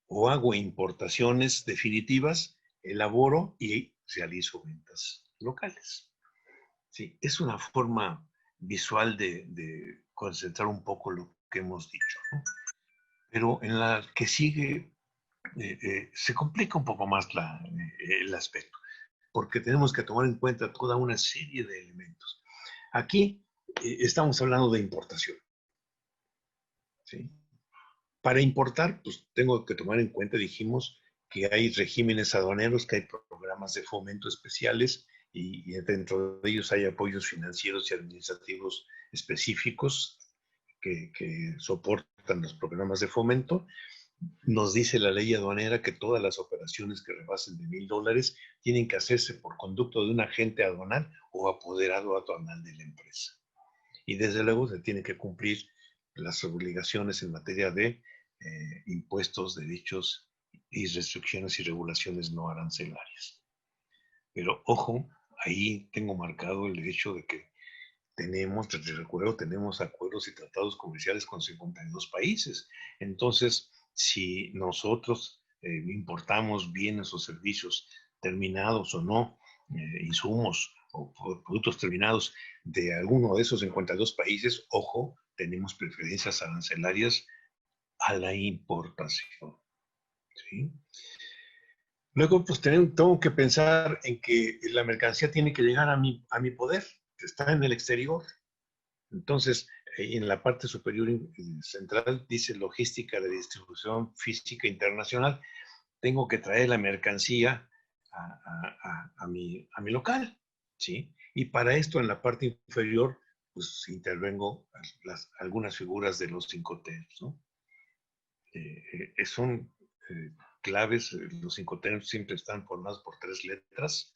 O hago importaciones definitivas, elaboro y realizo ventas locales. Sí, es una forma visual de concentrar un poco lo que hemos dicho, ¿no? Pero en la que sigue se complica un poco más el aspecto, porque tenemos que tomar en cuenta toda una serie de elementos. Aquí estamos hablando de importación, ¿sí? Para importar, pues tengo que tomar en cuenta, dijimos, que hay regímenes aduaneros, que hay programas de fomento especiales y dentro de ellos hay apoyos financieros y administrativos específicos que soportan los programas de fomento. Nos dice la ley aduanera que todas las operaciones que rebasen de $1,000 tienen que hacerse por conducto de un agente aduanal o apoderado aduanal de la empresa. Y desde luego se tiene que cumplir las obligaciones en materia de impuestos, derechos y restricciones y regulaciones no arancelarias. Pero ojo, ahí tengo marcado el hecho de que tenemos, les recuerdo, tenemos acuerdos y tratados comerciales con 52 países. Entonces, si nosotros importamos bienes o servicios terminados o no, insumos o productos terminados de alguno de esos 52 países, ojo, tenemos preferencias arancelarias a la importación, ¿sí? Luego, pues tengo que pensar en que la mercancía tiene que llegar a mi poder, que está en el exterior. Entonces, en la parte superior central dice logística de distribución física internacional. Tengo que traer la mercancía a mi local, ¿sí? Y para esto, en la parte inferior, pues intervengo algunas figuras de los Incoterms, ¿no? Son claves, los Incoterms siempre están formados por 3 letras,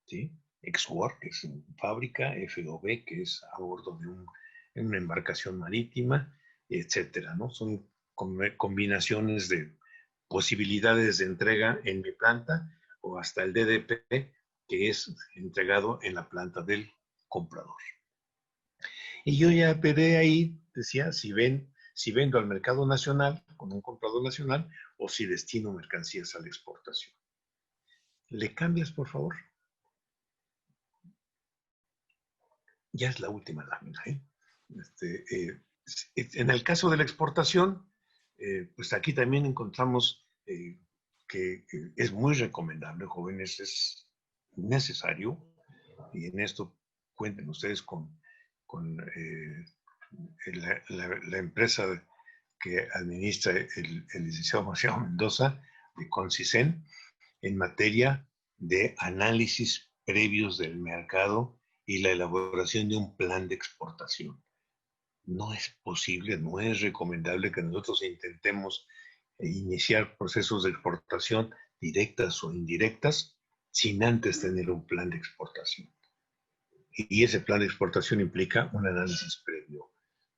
¿sí? Ex-work, que es en fábrica, FOB, que es a bordo de una embarcación marítima, etcétera, ¿no? Son combinaciones de posibilidades de entrega en mi planta o hasta el DDP, que es entregado en la planta del comprador. Y yo ya veré ahí, decía, si vendo al mercado nacional con un comprador nacional o si destino mercancías a la exportación. ¿Le cambias, por favor? Ya es la última lámina, ¿eh? En el caso de la exportación, pues aquí también encontramos que es muy recomendable, jóvenes, es necesario, y en esto cuenten ustedes con la empresa que administra el licenciado Marciano Mendoza de Concisen en materia de análisis previos del mercado y la elaboración de un plan de exportación. No es posible, no es recomendable que nosotros intentemos iniciar procesos de exportación directas o indirectas sin antes tener un plan de exportación. Y ese plan de exportación implica un análisis previo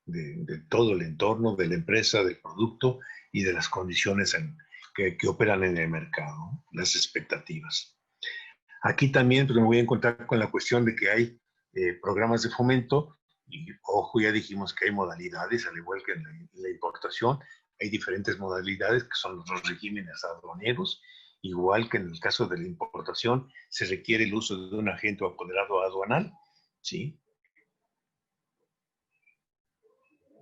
de todo el entorno, de la empresa, del producto y de las condiciones que operan en el mercado, ¿no? Las expectativas. Aquí también pues, me voy a encontrar con la cuestión de que hay programas de fomento y, ojo, ya dijimos que hay modalidades, al igual que en la importación, hay diferentes modalidades que son los regímenes aduaneros, igual que en el caso de la importación se requiere el uso de un agente o apoderado aduanal, ¿sí?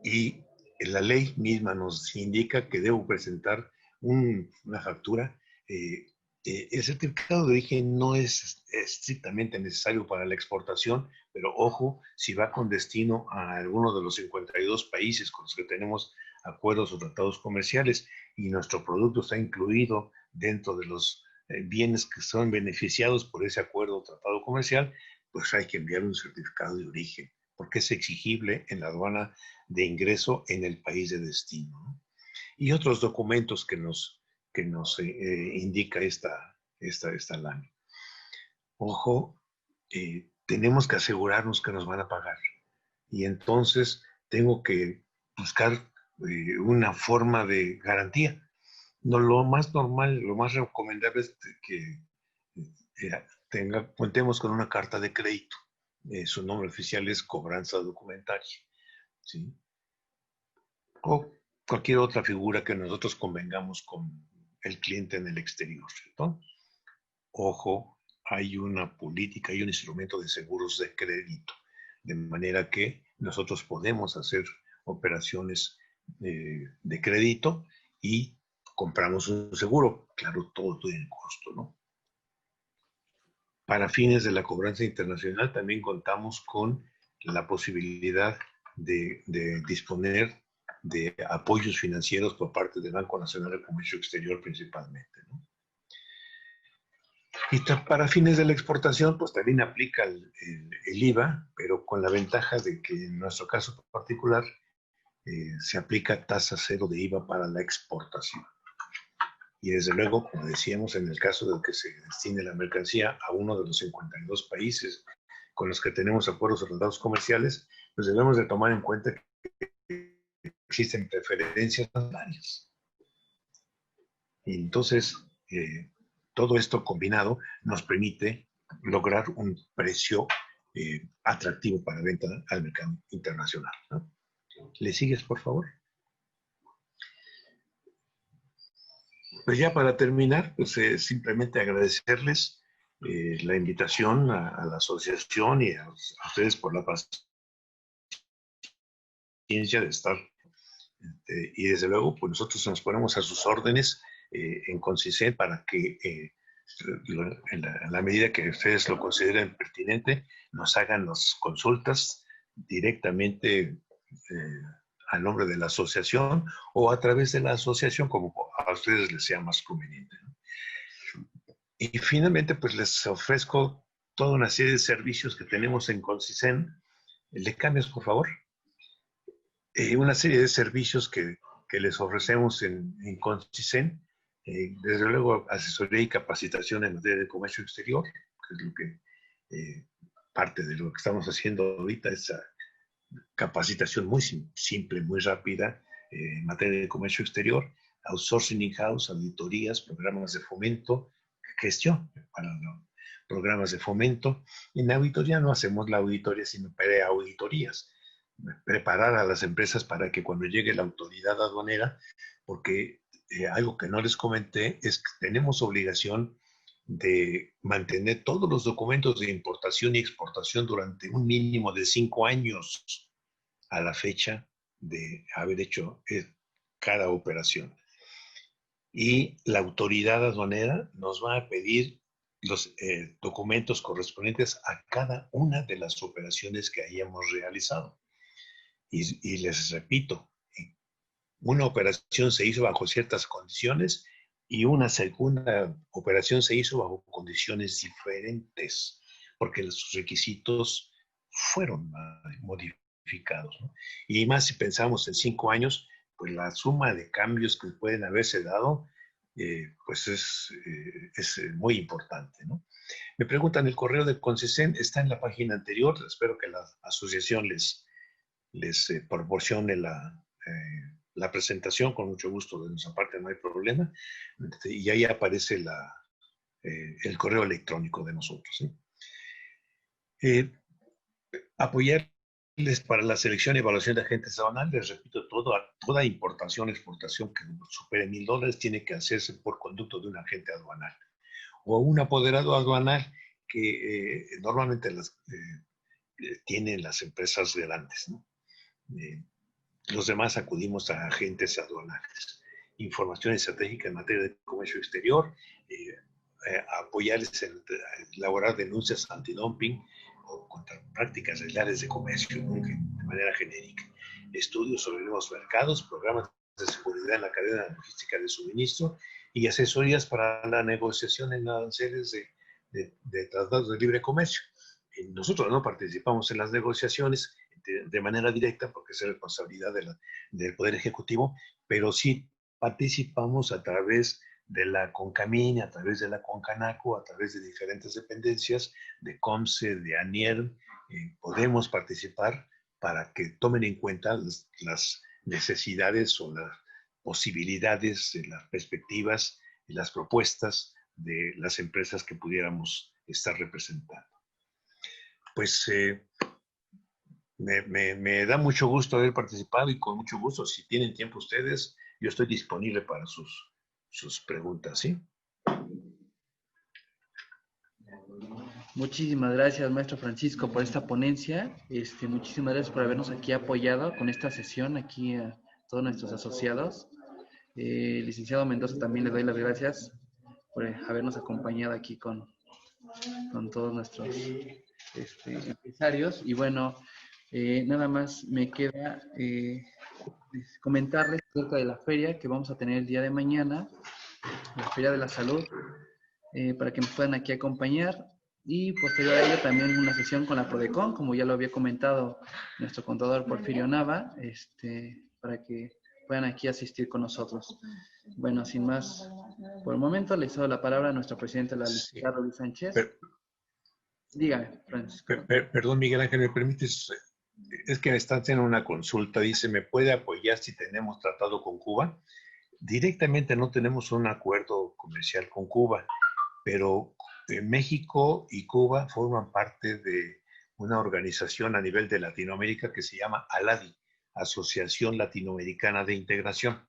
Y la ley misma nos indica que debo presentar una factura. El certificado de origen no es estrictamente necesario para la exportación, pero ojo, si va con destino a alguno de los 52 países con los que tenemos acuerdos o tratados comerciales y nuestro producto está incluido dentro de los bienes que son beneficiados por ese acuerdo o tratado comercial, pues hay que enviar un certificado de origen, porque es exigible en la aduana de ingreso en el país de destino, ¿no? Y otros documentos que nos indica esta lámina. Ojo, tenemos que asegurarnos que nos van a pagar. Y entonces tengo que buscar una forma de garantía. No, lo más normal, lo más recomendable es que contemos con una carta de crédito. Su nombre oficial es cobranza documentaria, ¿sí? O cualquier otra figura que nosotros convengamos con el cliente en el exterior, ¿cierto? Ojo, hay una política, hay un instrumento de seguros de crédito, de manera que nosotros podemos hacer operaciones de crédito y compramos un seguro. Claro, todo tiene costo, ¿no? Para fines de la cobranza internacional también contamos con la posibilidad de disponer de apoyos financieros por parte del Banco Nacional de Comercio Exterior principalmente, ¿no? Y para fines de la exportación, pues también aplica el IVA, pero con la ventaja de que en nuestro caso particular se aplica tasa cero de IVA para la exportación. Y desde luego, como decíamos, en el caso de que se destine la mercancía a uno de los 52 países con los que tenemos acuerdos de tratados comerciales, pues debemos de tomar en cuenta que existen preferencias nacionales. Y entonces, todo esto combinado nos permite lograr un precio atractivo para venta al mercado internacional, ¿no? ¿Le sigues, por favor? Pues ya para terminar, pues simplemente agradecerles la invitación a la asociación y a ustedes por la paciencia de estar. Y desde luego, pues nosotros nos ponemos a sus órdenes en Consicen para que en la medida que ustedes lo consideren pertinente, nos hagan las consultas directamente a nombre de la asociación o a través de la asociación, como a ustedes les sea más conveniente, ¿no? Y finalmente, pues les ofrezco toda una serie de servicios que tenemos en Consicen. ¿Le cambias, por favor? Una serie de servicios que les ofrecemos en Consicen. Desde luego, asesoría y capacitación en materia de comercio exterior, que es lo que parte de lo que estamos haciendo ahorita, esa capacitación muy simple, muy rápida en materia de comercio exterior, outsourcing in-house, auditorías, programas de fomento, gestión para los programas de fomento. En auditoría no hacemos la auditoría, sino preauditorías, preparar a las empresas para que cuando llegue la autoridad aduanera, porque algo que no les comenté es que tenemos obligación de mantener todos los documentos de importación y exportación durante un mínimo de 5 años a la fecha de haber hecho cada operación. Y la autoridad aduanera nos va a pedir los documentos correspondientes a cada una de las operaciones que hayamos realizado. Y les repito, una operación se hizo bajo ciertas condiciones y una segunda operación se hizo bajo condiciones diferentes, porque los requisitos fueron modificados, ¿no? Y más si pensamos en 5 años, pues la suma de cambios que pueden haberse dado, pues es muy importante, ¿no? Me preguntan, el correo de Consicen está en la página anterior. Espero que la asociación les proporcione la presentación. Con mucho gusto de nuestra parte, no hay problema. Y ahí aparece el correo electrónico de nosotros, ¿sí? Apoyarles para la selección y evaluación de agentes aduanales. Les repito, toda importación, exportación que supere $1,000 tiene que hacerse por conducto de un agente aduanal o un apoderado aduanal que normalmente tienen las empresas grandes, ¿no? Los demás acudimos a agentes aduanales. Información estratégica en materia de comercio exterior, apoyarles en elaborar denuncias antidumping o contra prácticas legales de comercio, ¿no?, de manera genérica. Estudios sobre nuevos mercados, programas de seguridad en la cadena logística de suministro y asesorías para la negociación en aranceles de tratados de libre comercio. Nosotros no participamos en las negociaciones de manera directa porque es responsabilidad del Poder Ejecutivo, pero sí participamos a través de la CONCAMIN, a través de la CONCANACO, a través de diferentes dependencias, de COMSE, de ANIEL, podemos participar para que tomen en cuenta las necesidades o las posibilidades, las perspectivas y las propuestas de las empresas que pudiéramos estar representando. Pues me da mucho gusto haber participado y con mucho gusto, si tienen tiempo ustedes, yo estoy disponible para sus preguntas, ¿sí? Muchísimas gracias, maestro Francisco, por esta ponencia. Muchísimas gracias por habernos aquí apoyado con esta sesión, aquí a todos nuestros asociados. Licenciado Mendoza, también le doy las gracias por habernos acompañado aquí con todos nuestros empresarios. Y bueno, nada más me queda comentarles acerca de la feria que vamos a tener el día de mañana, la Feria de la Salud, para que nos puedan aquí acompañar. Y posterior a ello también una sesión con la Prodecon, como ya lo había comentado nuestro contador Porfirio Nava, para que puedan aquí asistir con nosotros. Bueno, sin más, por el momento le cedo la palabra a nuestro presidente, la licenciada Rubí Sánchez. Dígame, Francisco. Perdón, Miguel Ángel, ¿me permites? Es que me están haciendo una consulta. Dice, ¿me puede apoyar si tenemos tratado con Cuba? Directamente no tenemos un acuerdo comercial con Cuba, pero México y Cuba forman parte de una organización a nivel de Latinoamérica que se llama ALADI, Asociación Latinoamericana de Integración.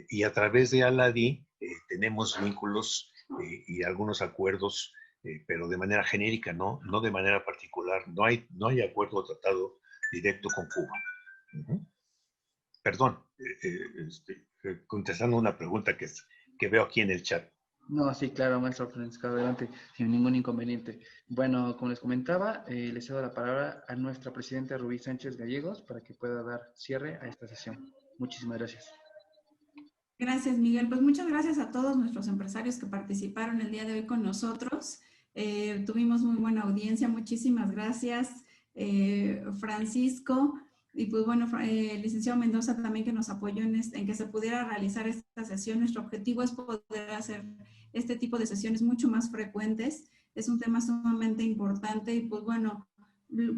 Y a través de ALADI tenemos vínculos y algunos acuerdos, pero de manera genérica, no de manera particular. No hay acuerdo o tratado directo con Cuba. Perdón, contestando una pregunta que veo aquí en el chat. No, sí, claro, maestro Francisco, adelante, sin ningún inconveniente. Bueno, como les comentaba, le cedo la palabra a nuestra presidenta Rubí Sánchez Gallegos para que pueda dar cierre a esta sesión. Muchísimas gracias. Gracias, Miguel. Pues muchas gracias a todos nuestros empresarios que participaron el día de hoy con nosotros. Tuvimos muy buena audiencia. Muchísimas gracias, Francisco. Y pues bueno, licenciado Mendoza también que nos apoyó en que se pudiera realizar esta sesión. Nuestro objetivo es poder hacer este tipo de sesiones mucho más frecuentes. Es un tema sumamente importante y pues bueno,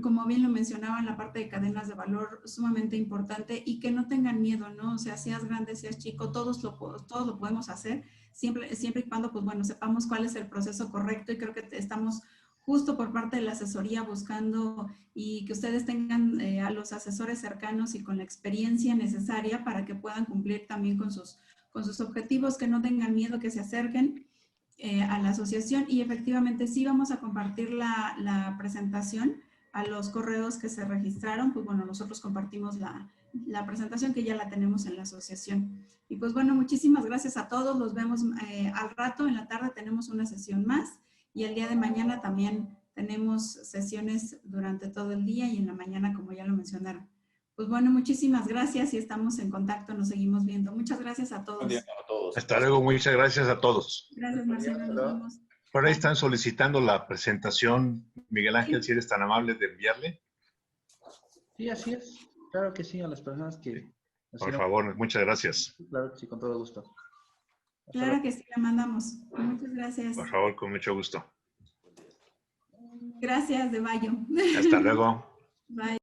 como bien lo mencionaba en la parte de cadenas de valor, sumamente importante y que no tengan miedo, ¿no? O sea, seas grande, seas chico, todos lo podemos hacer, siempre y cuando, pues bueno, sepamos cuál es el proceso correcto y creo que estamos justo por parte de la asesoría buscando y que ustedes tengan a los asesores cercanos y con la experiencia necesaria para que puedan cumplir también con sus objetivos, que no tengan miedo, que se acerquen a la asociación y efectivamente sí vamos a compartir la presentación a los correos que se registraron. Pues bueno, nosotros compartimos la presentación que ya la tenemos en la asociación. Y pues bueno, muchísimas gracias a todos, los vemos al rato, en la tarde tenemos una sesión más. Y el día de mañana también tenemos sesiones durante todo el día y en la mañana, como ya lo mencionaron. Pues bueno, muchísimas gracias y estamos en contacto, nos seguimos viendo. Muchas gracias a todos. Hasta luego, muchas gracias a todos. Gracias, Marcelo, nos vemos. Por ahí están solicitando la presentación. Miguel Ángel, si eres tan amable de enviarle. Sí, así es. Claro que sí, a las personas que... Por favor, muchas gracias. Claro que sí, con todo gusto. Claro que sí, la mandamos. Muchas gracias. Por favor, con mucho gusto. Gracias, de Bayo. Hasta luego. Bye.